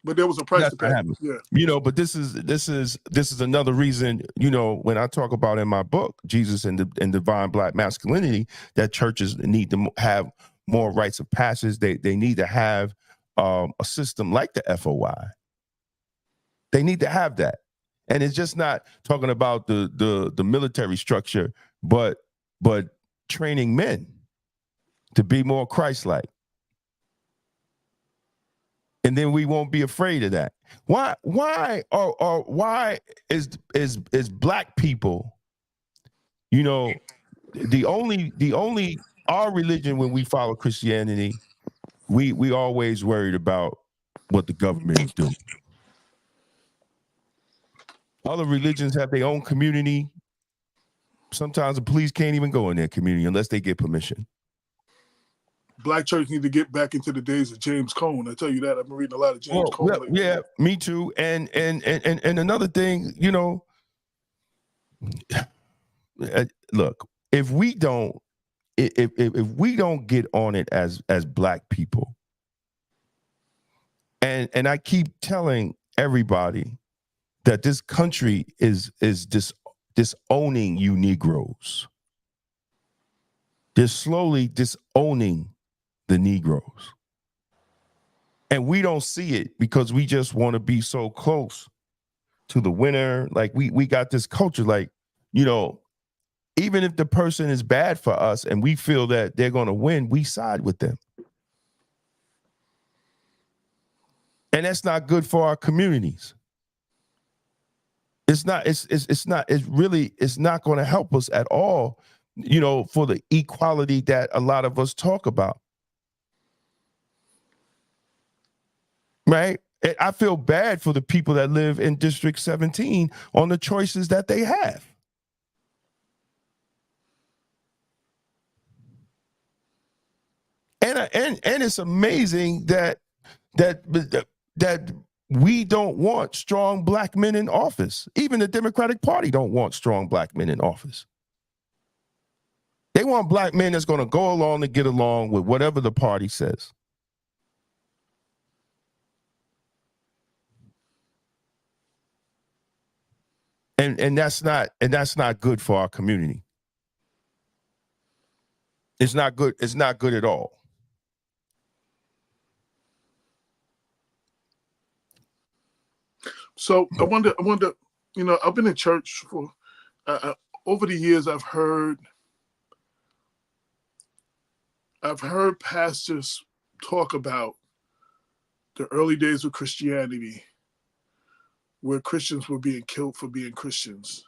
there was a price to pay. Yeah. But this is another reason, when I talk about in my book, Jesus and divine black masculinity, that churches need to have more rites of passage. They need to have a system like the FOI. They need to have that. And it's just not talking about the military structure, but training men to be more Christ-like. And then we won't be afraid of that. Why is black people, the only our religion, when we follow Christianity, we always worried about what the government is doing. Other religions have their own community. Sometimes the police can't even go in their community unless they get permission. Black church need to get back into the days of James Cone. I tell you that. I've been reading a lot of James Cone lately. Yeah, me too. And another thing, look, if we don't get on it as black people, And I keep telling everybody that this country is disowning you Negroes. They're slowly disowning the Negroes. And we don't see it because we just want to be so close to the winner. Like we got this culture, like, you know, even if the person is bad for us and we feel that they're going to win, we side with them. And that's not good for our communities. It's not going to help us at all, you know, for the equality that a lot of us talk about. Right? I feel bad for the people that live in District 17 on the choices that they have. And it's amazing that we don't want strong black men in office. Even the Democratic Party don't want strong black men in office. They want black men that's going to go along and get along with whatever the party says. And that's not good for our community. It's not good. It's not good at all. So I wonder, you know, I've been in church for over the years. I've heard pastors talk about the early days of Christianity, where Christians were being killed for being Christians,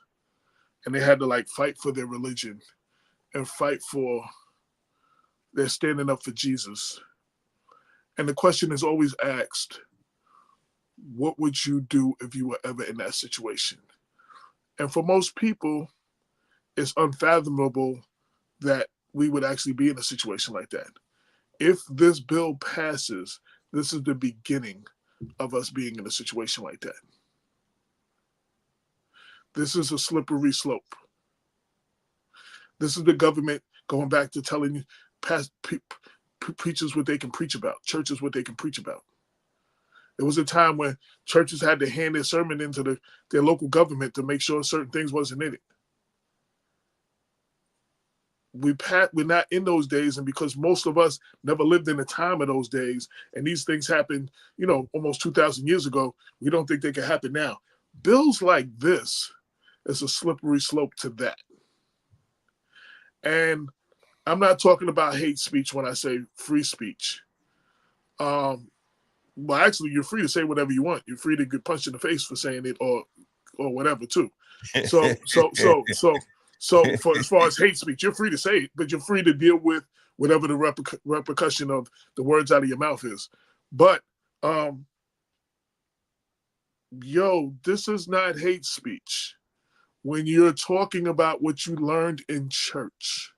and they had to like fight for their religion and fight for their standing up for Jesus. And the question is always asked, what would you do if you were ever in that situation? And for most people, it's unfathomable that we would actually be in a situation like that. If this bill passes, this is the beginning of us being in a situation like that. This is a slippery slope. This is the government going back to telling preachers what they can preach about, churches what they can preach about. There was a time when churches had to hand their sermon into their local government to make sure certain things wasn't in it. We're not in those days, and because most of us never lived in the time of those days, and these things happened, you know, almost 2,000 years ago, we don't think they can happen now. Bills like this is a slippery slope to that. And I'm not talking about hate speech when I say free speech. Well, actually, you're free to say whatever you want. You're free to get punched in the face for saying it, or whatever too. So for as far as hate speech, you're free to say it, but you're free to deal with whatever the repercussion of the words out of your mouth is. But this is not hate speech. When you're talking about what you learned in church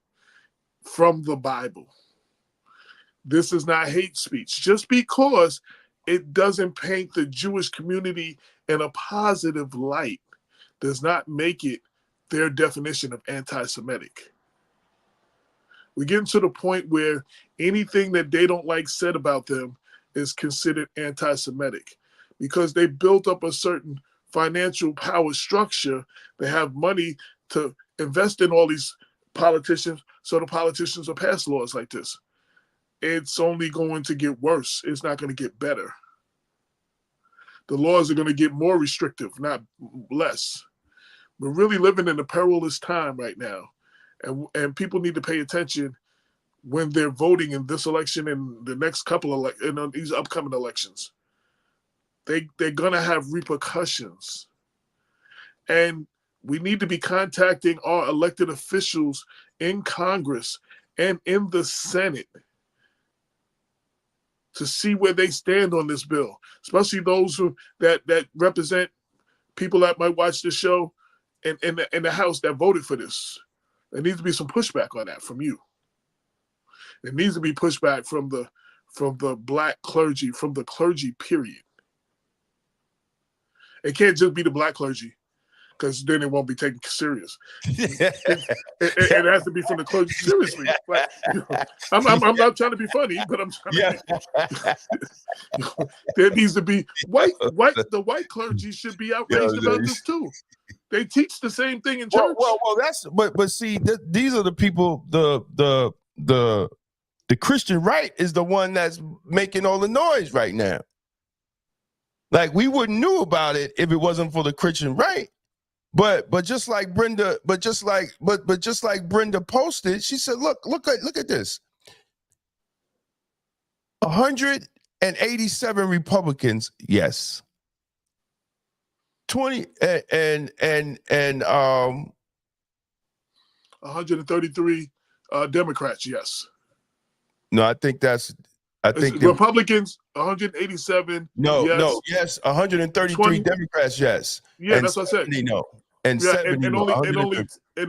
from the Bible, this is not hate speech. Just because it doesn't paint the Jewish community in a positive light does not make it their definition of anti-Semitic. We're getting to the point where anything that they don't like said about them is considered anti-Semitic because they built up a certain financial power structure. They have money to invest in all these politicians, so the politicians will pass laws like this. It's only going to get worse. It's not going to get better. The laws are going to get more restrictive, not less. We're really living in a perilous time right now, and people need to pay attention when they're voting in this election and the next couple of in these upcoming elections. They're going to have repercussions, and we need to be contacting our elected officials in Congress and in the Senate to see where they stand on this bill, especially those that represent people that might watch the show in the House that voted for this. There needs to be some pushback on that from you. There needs to be pushback from the black clergy, from the clergy, period. It can't just be the black clergy. because then it won't be taken serious. It has to be from the clergy. Seriously, like, I'm not trying to be funny, but I'm trying to. There needs to be the white clergy should be outraged about this too. They teach the same thing in church. Well, that's but see, these are the people. The Christian right is the one that's making all the noise right now. Like, we wouldn't knew about it if it wasn't for the Christian right. But just like Brenda, just like Brenda posted, she said, look at this. 187 Republicans, yes. 133 Democrats, yes. No, I think Republicans 187. Yes, 133 20, Democrats, yes. Yeah, that's what I said. No, and 70 and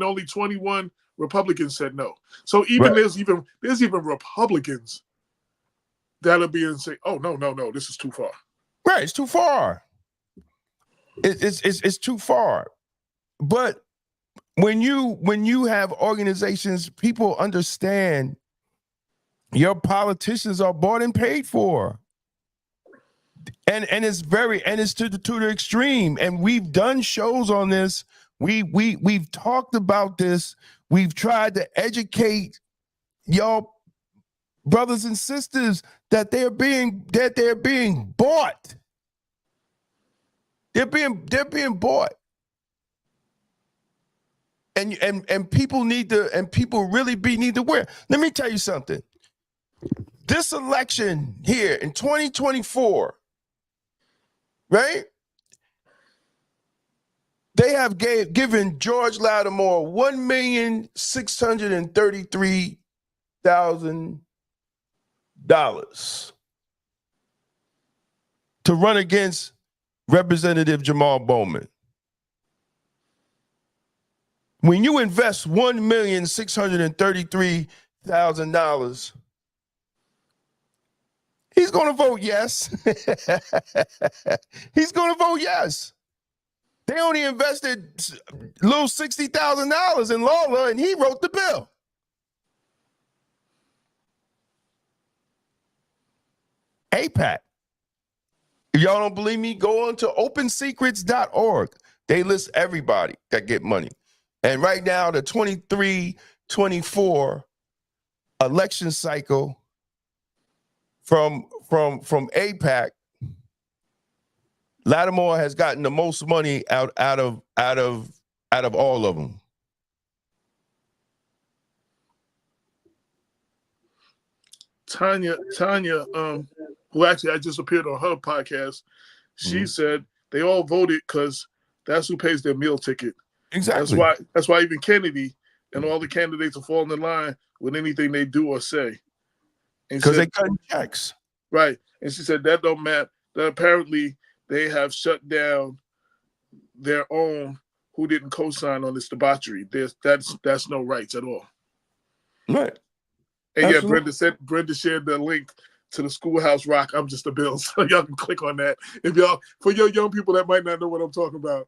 only 21 Republicans said no. So even there's even Republicans that are being say, oh no, this is too far. Right, it's too far. It's too far. But when you have organizations, people understand your politicians are bought and paid for. And it's to the extreme. And we've done shows on this. We've talked about this. We've tried to educate y'all brothers and sisters that they're being bought. They're being bought. And people need to wear. Let me tell you something. This election here in 2024, right? They have given George Lattimore $1,633,000 to run against Representative Jamal Bowman. When you invest $1,633,000, he's going to vote yes. He's going to vote yes. They only invested little $60,000 in Lawler, and he wrote the bill. APAC. If y'all don't believe me, go on to opensecrets.org. They list everybody that get money. And right now, the 23-24 election cycle from APAC, Lattimore has gotten the most money out of all of them. Tanya, who actually I just appeared on her podcast, she said they all voted because that's who pays their meal ticket. Exactly. That's why even Kennedy and all the candidates are falling in line with anything they do or say. Because they cut checks. Right. And she said that don't matter. That apparently they have shut down their own who didn't co-sign on this debauchery. That's no rights at all. Right. And absolutely. Yeah, Brenda shared the link to the Schoolhouse Rock. I'm Just a Bill. So y'all can click on that. If y'all, for your young people that might not know what I'm talking about,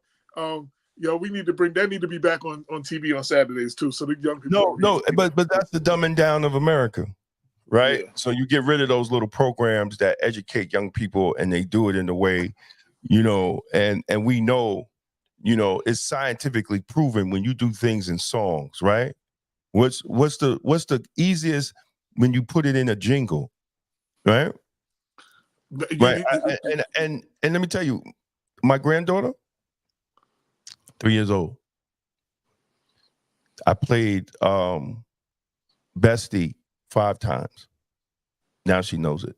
we need to bring that need to be back on TV on Saturdays too. So the young people. But that's the dumbing down of America, right? Yeah. So you get rid of those little programs that educate young people, and they do it in a way, and we know, it's scientifically proven when you do things in songs, right? What's the easiest when you put it in a jingle, right? Right. And let me tell you, my granddaughter, 3 years old. I played Bestie 5 times. Now she knows it.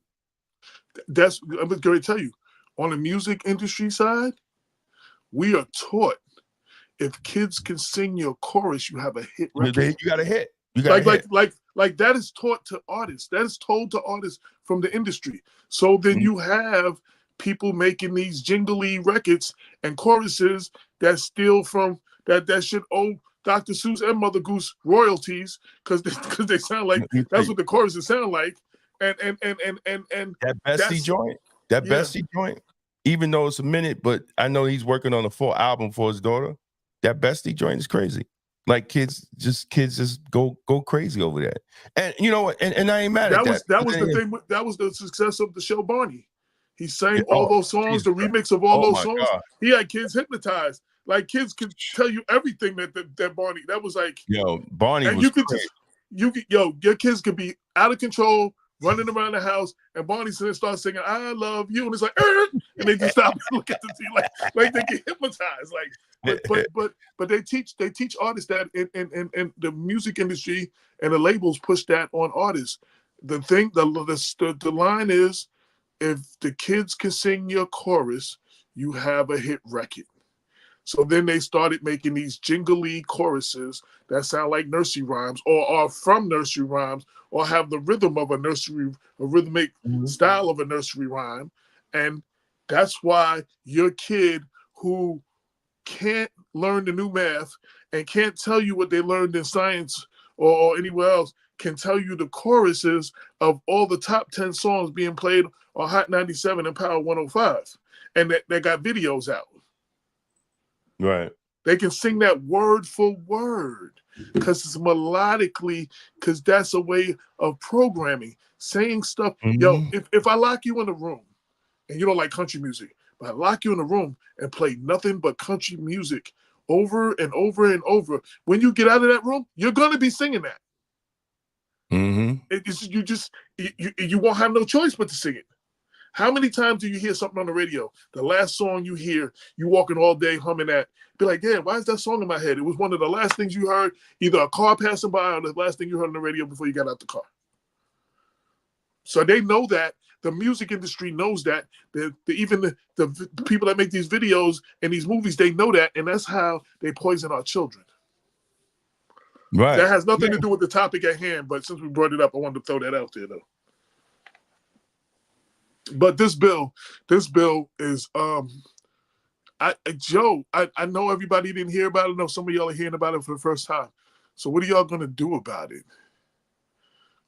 I'm going to tell you, on the music industry side, we are taught if kids can sing your chorus, you have a hit record. You got a hit. Like that is taught to artists. That is told to artists from the industry. So then you have people making these jingly records and choruses that steal from that should owe Dr. Seuss and Mother Goose royalties because they sound like that's what the choruses sound like. And that Bestie joint. Bestie joint, even though it's a minute, but I know he's working on a full album for his daughter. that bestie joint is crazy. Like kids just go crazy over that. And you know, and I ain't mad at that. That was the thing. That was the success of the show Barney. He sang all Oh, those songs, the remix of all oh those my songs. God. He had kids hypnotized. Like kids could tell you everything that Barney. That was like, yo, Barney and was you could crazy. your kids could be out of control, running around the house, and Barney starts singing "I love you," and it's like, and they just stop and look at the TV like they get hypnotized. Like, but they teach artists that in the music industry and the labels push that on artists. The thing, the line is, if the kids can sing your chorus, you have a hit record. So then they started making these jingly choruses that sound like nursery rhymes or are from nursery rhymes or have the rhythm of a rhythmic style of a nursery rhyme. And that's why your kid who can't learn the new math and can't tell you what they learned in science or anywhere else can tell you the choruses of all the top 10 songs being played on Hot 97 and Power 105. And they got videos out. Right. They can sing that word for word because it's melodically, because that's a way of programming, saying stuff. Yo, if I lock you in a room and you don't like country music, but I lock you in a room and play nothing but country music over and over and over, when you get out of that room, you're going to be singing that. You won't have no choice but to sing it. How many times do you hear something on the radio? The last song you hear, you walking all day humming that. Be like, yeah, why is that song in my head? It was one of the last things you heard, either a car passing by or the last thing you heard on the radio before you got out the car. So they know that. The music industry knows that. Even the people that make these videos and these movies, they know that, and that's how they poison our children. Right. That has nothing to do with the topic at hand, but since we brought it up, I wanted to throw that out there, though. But this bill is Joe, I know everybody didn't hear about it. I know some of y'all are hearing about it for the first time. So what are y'all gonna do about it?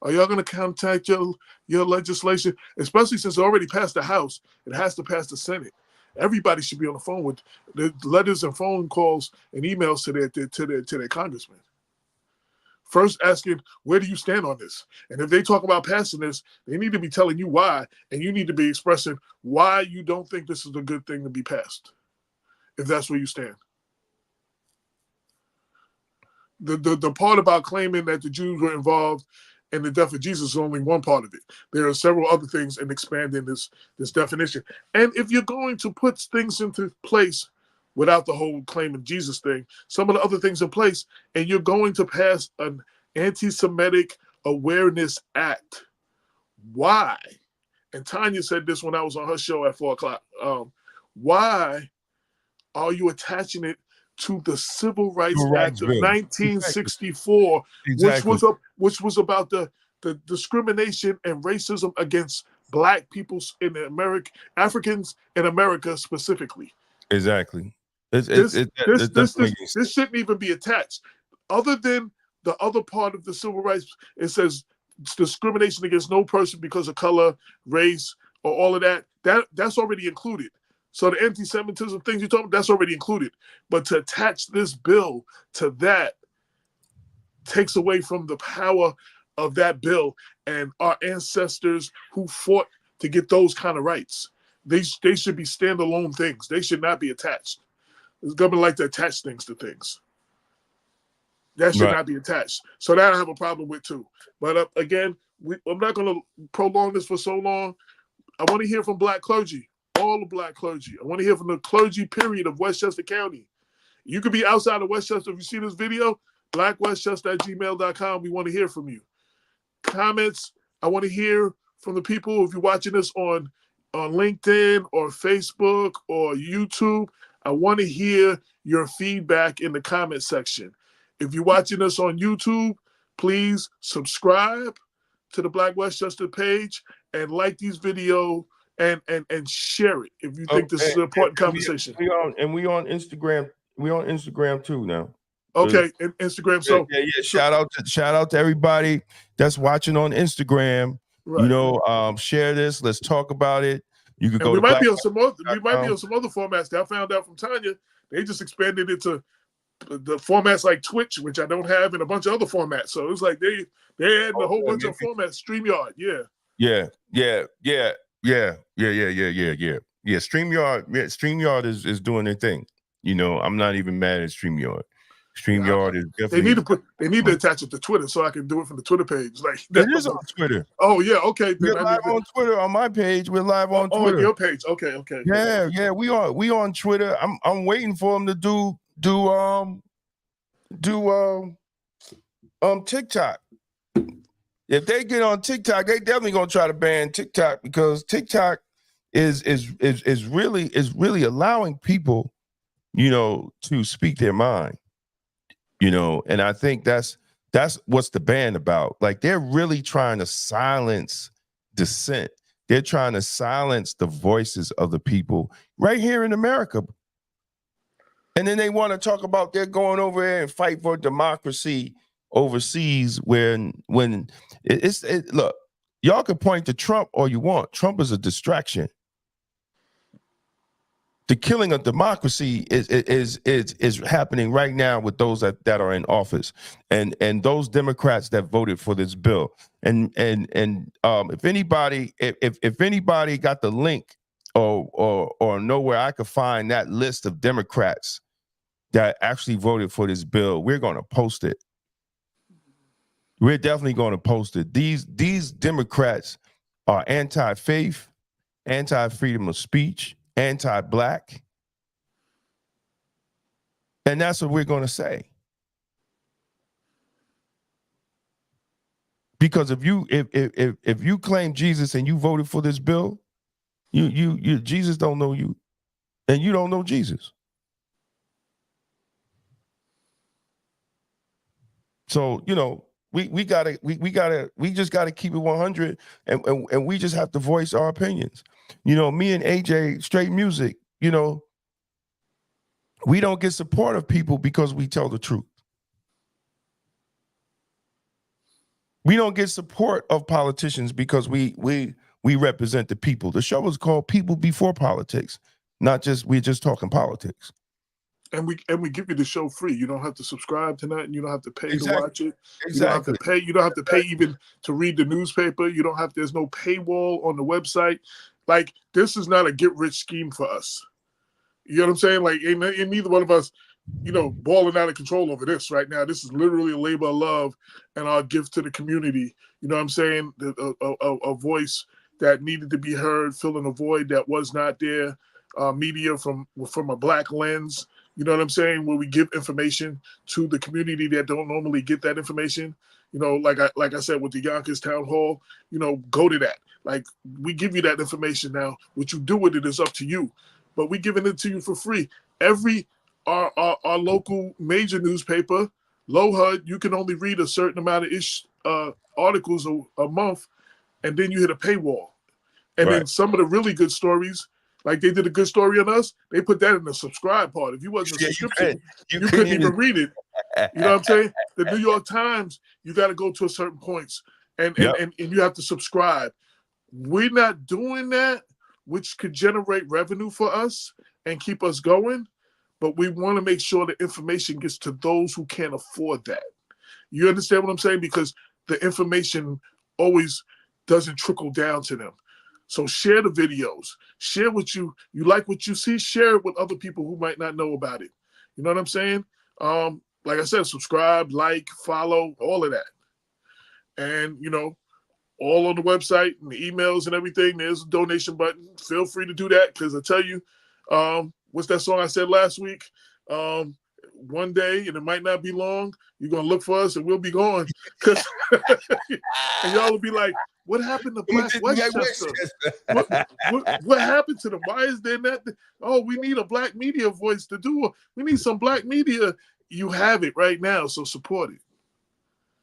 Are y'all gonna contact your legislation, especially since it already passed the House? It has to pass the Senate. Everybody should be on the phone with the letters and phone calls and emails to their congressman. First asking, where do you stand on this? And if they talk about passing this, they need to be telling you why, and you need to be expressing why you don't think this is a good thing to be passed, if that's where you stand. The part about claiming that the Jews were involved in the death of Jesus is only one part of it. There are several other things in expanding this definition. And if you're going to put things into place without the whole claim of Jesus thing, some of the other things in place, and you're going to pass an anti-Semitic awareness act. Why? And Tanya said this when I was on her show at 4 o'clock. Why are you attaching it to the Civil Rights Act of 1964, exactly. which was about the discrimination and racism against Black people in America, Africans in America specifically? Exactly. This shouldn't even be attached. Other than the other part of the civil rights, it says discrimination against no person because of color, race, or all of that. That's already included. So the anti-Semitism things you're talking about, that's already included. But to attach this bill to that takes away from the power of that bill and our ancestors who fought to get those kind of rights. They should be standalone things. They should not be attached. The government like to attach things to things. That should not be attached. So that I have a problem with too. But again, I'm not going to prolong this for so long. I want to hear from Black clergy, all the Black clergy. I want to hear from the clergy period of Westchester County. You could be outside of Westchester. If you see this video, blackwestchester@gmail.com. We want to hear from you. Comments, I want to hear from the people. If you're watching this on LinkedIn or Facebook or YouTube, I want to hear your feedback in the comment section. If you're watching us on YouTube, please subscribe to the Black Westchester page and like these videos and share it if you think this is an important conversation. We on Instagram. We on Instagram too now. Okay, and Instagram. So shout out to everybody that's watching on Instagram. Right. You know, share this. Let's talk about it. You could go. We might be on some other formats that I found out from Tanya. They just expanded it to the formats like Twitch, which I don't have, and a bunch of other formats. So it's like they adding a whole bunch of formats. StreamYard, yeah. StreamYard is doing their thing. You know, I'm not even mad at StreamYard. StreamYard is definitely. They need to attach it to Twitter so I can do it from the Twitter page. Like it is on Twitter. Oh yeah, okay. We're live on Twitter on my page. We're live on Twitter. On your page, okay. Yeah. We on Twitter. I'm waiting for them to do TikTok. If they get on TikTok, they definitely gonna try to ban TikTok because TikTok is really allowing people, you know, to speak their mind, you know, and I think that's what's the ban about. Like they're really trying to silence dissent. They're trying to silence the voices of the people right here in America. And then they want to talk about they're going over there and fight for democracy overseas when look, y'all can point to Trump all you want. Trump is a distraction. The killing of democracy is happening right now with those that are in office and those Democrats that voted for this bill. And if anybody got the link or know where I could find that list of Democrats that actually voted for this bill, we're going to post it. We're definitely going to post it. These Democrats are anti-faith, anti-freedom of speech, anti-black, and that's what we're going to say. Because if you claim Jesus and you voted for this bill, you Jesus don't know you, and you don't know Jesus. So you know we just gotta keep it 100, and we just have to voice our opinions. You know, me and AJ, straight music, you know, we don't get support of people because we tell the truth. We don't get support of politicians because we represent the people. The show is called People Before Politics, not just we're just talking politics. And we give you the show free. You don't have to subscribe to that, and you don't have to pay to watch it. Exactly. You don't have to pay. You don't have to pay even to read the newspaper. You don't have. There's no paywall on the website. Like this is not a get rich scheme for us. You know what I'm saying? Like, ain't neither one of us, you know, balling out of control over this right now. This is literally a labor of love and our gift to the community. You know what I'm saying? A voice that needed to be heard, filling a void that was not there. Media from a black lens. You know what I'm saying? Where we give information to the community that don't normally get that information. You know, like I said with the Yonkers Town Hall, you know, go to that. Like we give you that information now. What you do with it is up to you. But we giving it to you for free. Our local major newspaper, Low HUD, you can only read a certain amount of articles a month, and then you hit a paywall. And then some of the really good stories, like they did a good story on us, they put that in the subscribe part. If you wasn't a subscription, you couldn't even read it. You know what I'm saying? The New York Times, you got to go to a certain points, and you have to subscribe. We're not doing that, which could generate revenue for us and keep us going. But we want to make sure the information gets to those who can't afford that. You understand what I'm saying? Because the information always doesn't trickle down to them. So share the videos, share what you like what you see, share it with other people who might not know about it. You know what I'm saying? Like I said, subscribe, like, follow, all of that. And, you know, all on the website and the emails and everything, there's a donation button. Feel free to do that because I tell you, what's that song I said last week? One day, and it might not be long, you're going to look for us and we'll be gone. And y'all will be like, what happened to Black Westchester? What happened to them? Why is there not? Oh, we need a black media voice to do it. We need some black media. You have it right now, so support it.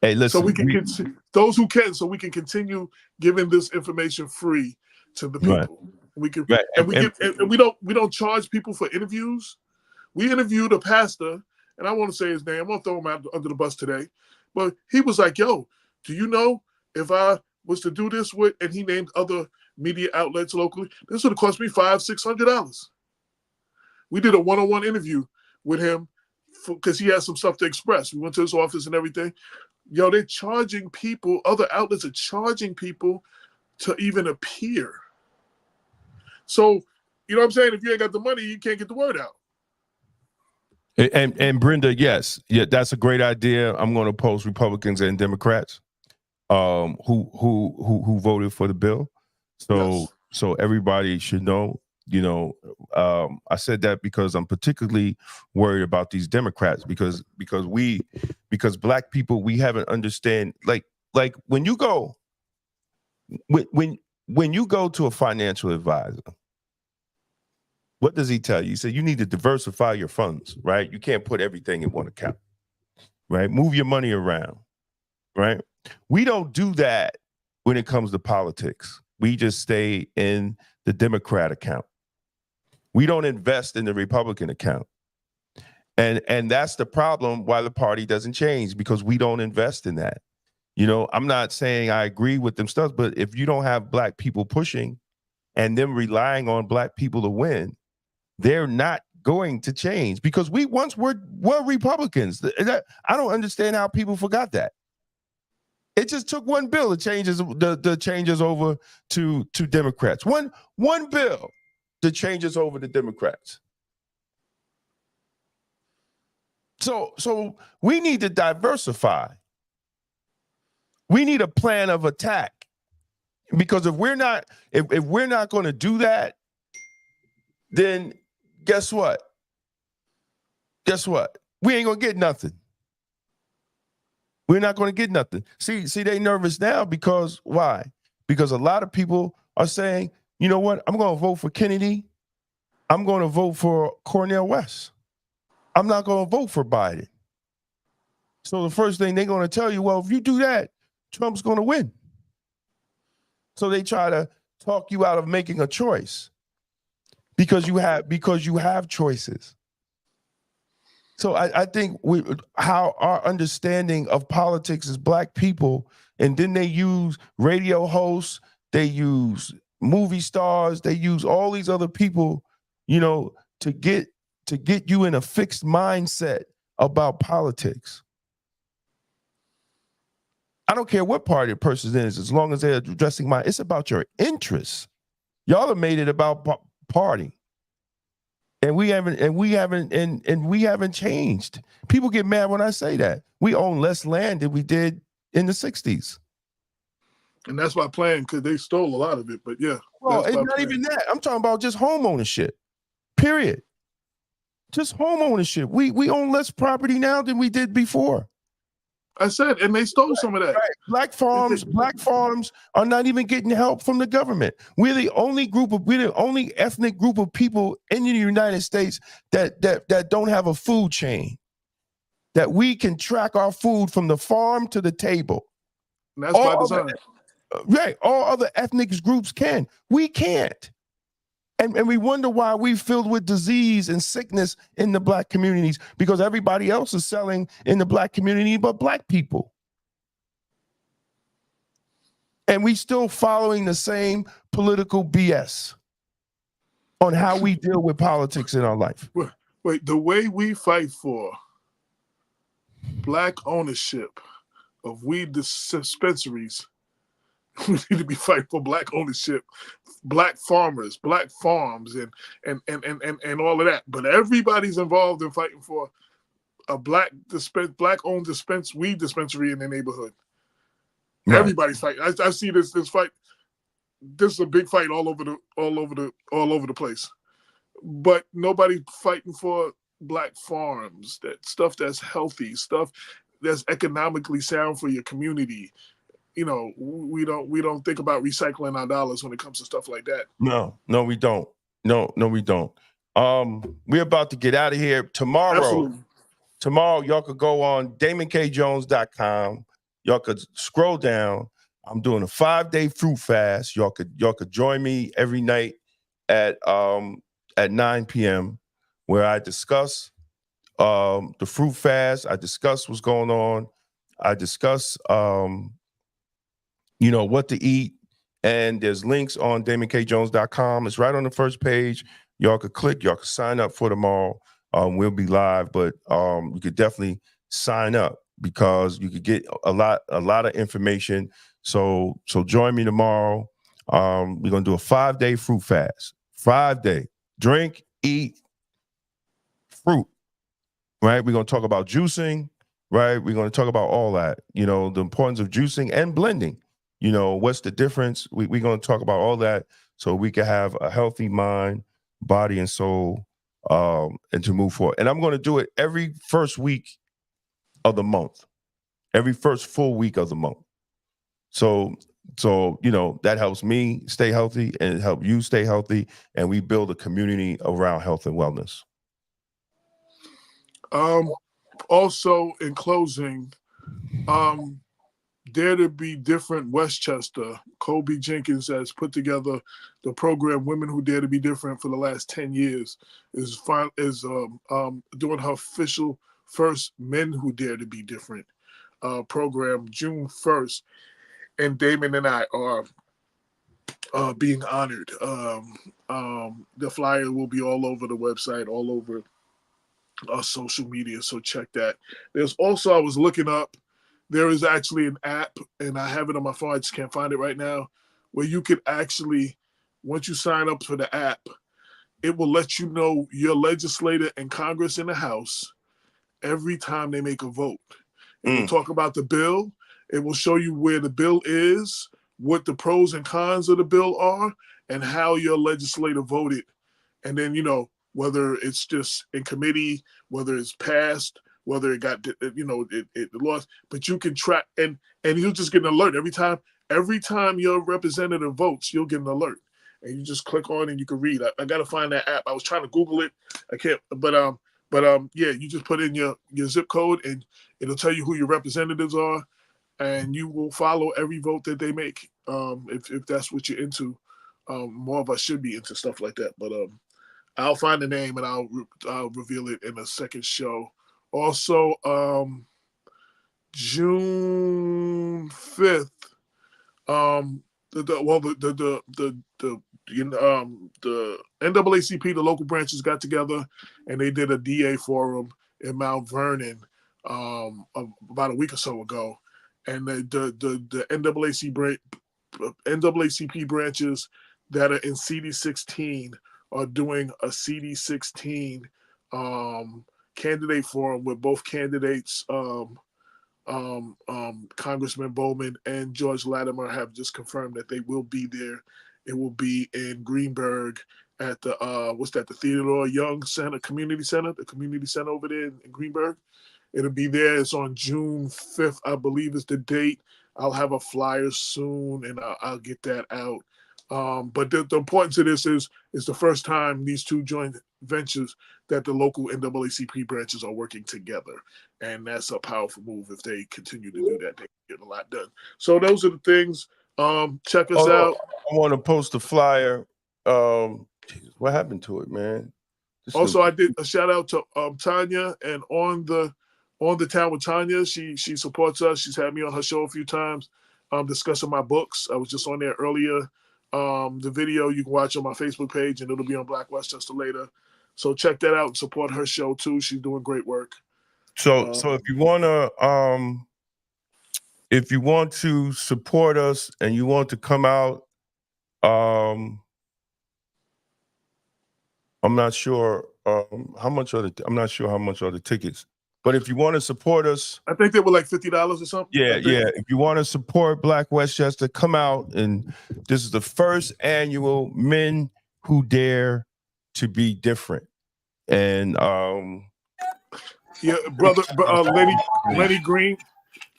Hey, listen. So we can those who can, so we can continue giving this information free to the people. Right. We can, right. and we don't charge people for interviews. We interviewed a pastor, and I want to say his name. I'm gonna throw him out under the bus today, but he was like, "Yo, do you know if I was to do this with," and he named other media outlets locally, this would have cost me $500-600. We did a one-on-one interview with him because he has some stuff to express. We went to his office and everything. Yo, they're charging people, other outlets are charging people to even appear. So, you know what I'm saying? If you ain't got the money, you can't get the word out. And Brenda, yes, yeah, that's a great idea. I'm going to post Republicans and Democrats who voted for the bill. So everybody should know. You know, I said that because I'm particularly worried about these Democrats because Black people, we haven't understand like when you go when you go to a financial advisor, what does he tell you? He said you need to diversify your funds, right? You can't put everything in one account, right? Move your money around, right? We don't do that when it comes to politics. We just stay in the Democrat account. We don't invest in the Republican account. And that's the problem why the party doesn't change, because we don't invest in that. You know, I'm not saying I agree with them stuff, but if you don't have Black people pushing and them relying on Black people to win, they're not going to change, because we once were Republicans. I don't understand how people forgot that. It just took one bill to change the changes over to Democrats. One bill to change us over to Democrats. So we need to diversify. We need a plan of attack, because if we're not going to do that, then guess what? We ain't gonna get nothing. We're not going to get nothing. See, they nervous now because why? Because a lot of people are saying, you know what? I'm going to vote for Kennedy. I'm going to vote for Cornel West. I'm not going to vote for Biden. So the first thing they're going to tell you, well, if you do that, Trump's going to win. So they try to talk you out of making a choice because you have choices. So I think how our understanding of politics as Black people, and then they use radio hosts, they use movie stars, they use all these other people, you know, to get you in a fixed mindset about politics. I don't care what party the person is, as long as they're addressing it's about your interests. Y'all have made it about party. And we haven't changed. People get mad when I say that. We own less land than we did in the 60s. And that's my plan, because they stole a lot of it. But yeah. Well, it's not even that. I'm talking about just home ownership. Period. Just home ownership. We own less property now than we did before. I said, and they stole some of that. Right. Black farms are not even getting help from the government. We're the only ethnic group of people in the United States that don't have a food chain, that we can track our food from the farm to the table. And that's by design. Right. All other ethnic groups can. We can't. And we wonder why we're filled with disease and sickness in the Black communities, because everybody else is selling in the Black community but Black people. And we still following the same political BS on how we deal with politics in our life. Wait, the way we fight for Black ownership of weed dispensaries, we need to be fighting for Black ownership, Black farmers, Black farms, and all of that. But everybody's involved in fighting for a Black-owned weed dispensary in their neighborhood. Right. Everybody's fighting. I see this fight. This is a big fight all over the place. But nobody fighting for Black farms, that stuff that's healthy, stuff that's economically sound for your community. You know, we don't think about recycling our dollars when it comes to stuff like that. No, we don't. No, we don't. We're about to get out of here. Tomorrow, y'all could go on DamonKJones.com. Y'all could scroll down. I'm doing a 5-day fruit fast. Y'all could join me every night at 9 p.m. where I discuss the fruit fast. I discuss what's going on. I discuss what to eat. And there's links on DamonKJones.com. It's right on the first page. Y'all could click. Y'all could sign up for tomorrow. we'll be live, but you could definitely sign up because you could get a lot of information. So join me tomorrow. We're gonna do a 5-day fruit fast. 5-day. Drink, eat fruit. Right? We're gonna talk about juicing. Right? We're gonna talk about all that. You know, the importance of juicing and blending. You know, what's the difference? We're gonna talk about all that so we can have a healthy mind, body, and soul, and to move forward. And I'm gonna do it every first week of the month, every first full week of the month. So you know, that helps me stay healthy and it helps you stay healthy, and we build a community around health and wellness. Also, in closing, Dare to Be Different Westchester, Kobe Jenkins has put together the program Women Who Dare to Be Different for the last 10 years, is doing her official first Men Who Dare to Be Different program June 1st. And Damon and I are being honored. The flyer will be all over the website, all over our social media, so check that. There's also, I was looking up, there is actually an app, and I have it on my phone, I just can't find it right now, where you could actually, once you sign up for the app, it will let you know your legislator in Congress and the House every time they make a vote. It will talk about the bill. It will show you where the bill is, what the pros and cons of the bill are, and how your legislator voted. And then, you know, whether it's just in committee, whether it's passed, whether it got, you know, it lost, but you can track, and you'll just get an alert every time your representative votes, you'll get an alert, and you just click on and you can read. I got to find that app. I was trying to Google it. I can't, but yeah, you just put in your zip code and it'll tell you who your representatives are, and you will follow every vote that they make. If that's what you're into, more of us should be into stuff like that, but I'll find the name and I'll reveal it in a second show. Also, June 5th, the NAACP, the local branches got together and they did a DA forum in Mount Vernon about a week or so ago, and the NAACP branches that are in CD16 are doing a CD16 candidate forum with both candidates, Congressman Bowman and George Latimer, have just confirmed that they will be there. It will be in Greenburgh at the the Theodore Young Center, Community Center, the community center over there in Greenburgh. It'll be there. It's on June 5th, I believe is the date. I'll have a flyer soon and I'll get that out. But the importance of this is the first time these two joint ventures that the local NAACP branches are working together. And that's a powerful move. If they continue to do that, they can get a lot done. So those are the things. Check us out. I want to post a flyer. What happened to it, man? Also, I did a shout out to Tanya, and on the Town with Tanya. She supports us. She's had me on her show a few times discussing my books. I was just on there earlier. The video you can watch on my Facebook page, and it'll be on Black Westchester later. So check that out and support her show too. She's doing great work. So if you want to support us and you want to come out, I'm not sure how much are the tickets. But if you want to support us, I think they were like $50 or something. Yeah. If you want to support Black Westchester, come out. And this is the first annual Men Who Dare to Be Different. And yeah, brother, Lenny Green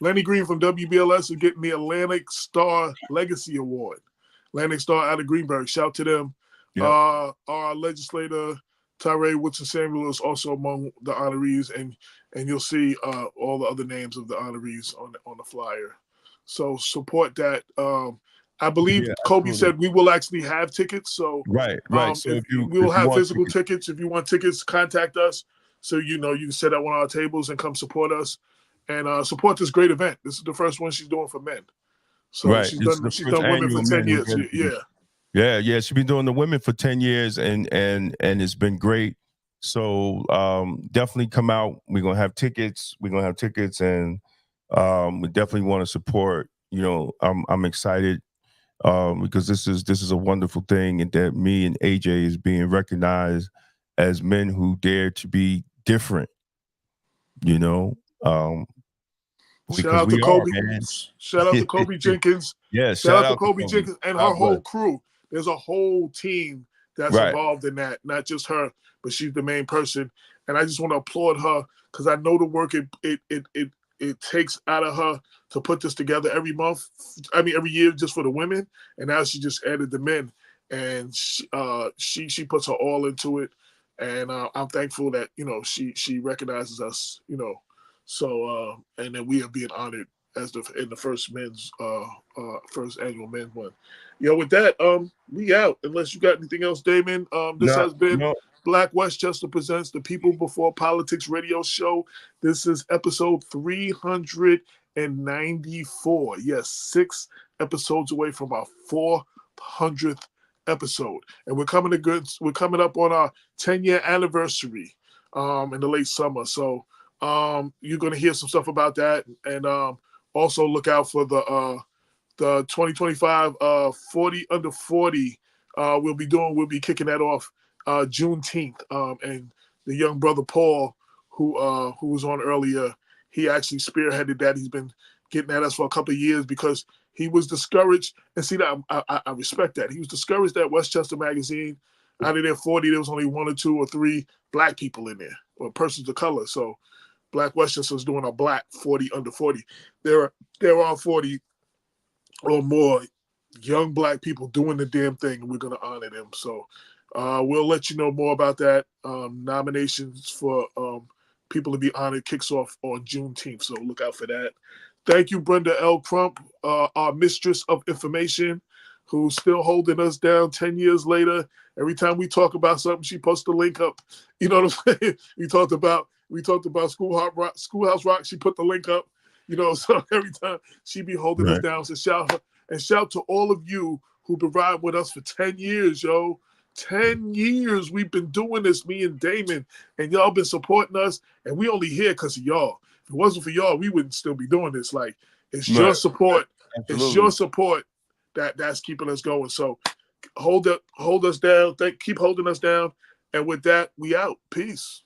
from WBLS is getting the Atlantic Star Legacy Award. Atlantic Star out of Greenburgh. Shout to them. Yep. Our legislator AJ Woodson Samuel is also among the honorees, and you'll see all the other names of the honorees on the flyer. So support that. I believe Kobe said we will actually have tickets. So right. So we will have physical tickets. If you want tickets, contact us. So you can sit at one of our tables and come support us and support this great event. This is the first one she's doing for men. So she's done women for 10 years. Yeah. She's been doing the women for 10 years and it's been great. So definitely come out. We're gonna have tickets. And we definitely want to support. I'm excited because this is a wonderful thing, and that me and AJ is being recognized as men who dare to be different. Shout out to Kobe. Shout out to Kobe Jenkins. Yeah, shout out to Kobe Jenkins and her whole crew. There's a whole team that's involved in that, not just her, but she's the main person. And I just want to applaud her because I know the work it takes out of her to put this together every month. Every year just for the women. And now she just added the men, and she puts her all into it. And I'm thankful that she recognizes us. So and then we are being honored as in the first first annual men's one. With that, we out. Unless you got anything else, Damon. This has been Black Westchester Presents the People Before Politics radio show. This is episode 394. Yes, 6 episodes away from our 400th episode, and we're coming up on our 10-year anniversary in the late summer. So you're going to hear some stuff about that, and also look out for the 2025 40 under 40. We'll be kicking that off Juneteenth, and the young brother Paul, who was on earlier, he actually spearheaded that. He's been getting at us for a couple of years because he was discouraged. And see, that I respect that. He was discouraged at Westchester Magazine. Out of their 40, there was only 1 or 2 or 3 black people in there, or persons of color. So Black Westchester is doing a Black 40 under 40. There are 40 or more young black people doing the damn thing, and we're going to honor them. So we'll let you know more about that. Nominations for people to be honored kicks off on Juneteenth, so look out for that. Thank you, Brenda L. Crump, our mistress of information, who's still holding us down 10 years later. Every time we talk about something, she posts the link up. You know what I'm saying? We talked about Schoolhouse Rock. She put the link up. So every time she be holding us down. So shout to all of you who've been riding with us for 10 years, yo. 10 years we've been doing this, me and Damon, and y'all been supporting us, and we only here because of y'all. If it wasn't for y'all, we wouldn't still be doing this. Like, it's your support. Absolutely. It's your support that's keeping us going. So hold us down. Keep holding us down. And with that, we out. Peace.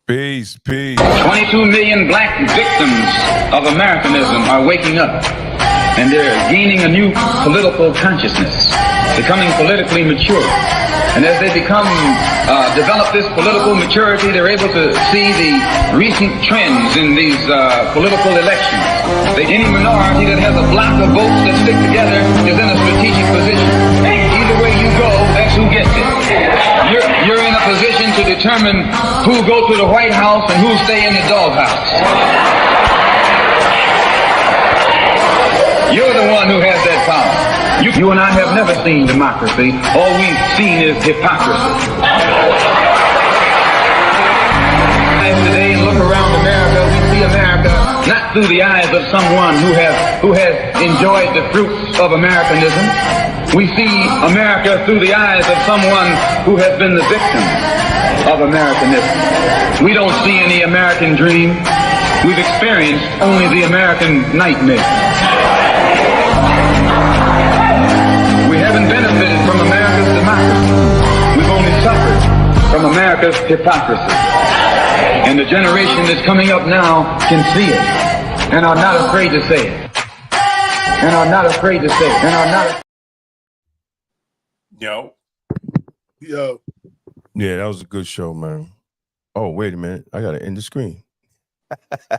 Peace. 22 million black victims of Americanism are waking up, and they're gaining a new political consciousness, becoming politically mature. And as they develop this political maturity, they're able to see the recent trends in these political elections. Any minority that has a block of votes that stick together is in a strategic position. Either way you go, that's who gets it. You're in a position to determine who go to the White House and who stay in the doghouse. You're the one who has that power. You and I have never seen democracy. All we've seen is hypocrisy. Today, and look around America, we see America not through the eyes of someone who has enjoyed the fruits of Americanism. We see America through the eyes of someone who has been the victim of Americanism. We don't see any American dream. We've experienced only the American nightmare. We haven't benefited from America's democracy. We've only suffered from America's hypocrisy. And the generation that's coming up now can see it and are not afraid to say it. Yo. Yeah, that was a good show, man. Oh, wait a minute. I got to end the screen.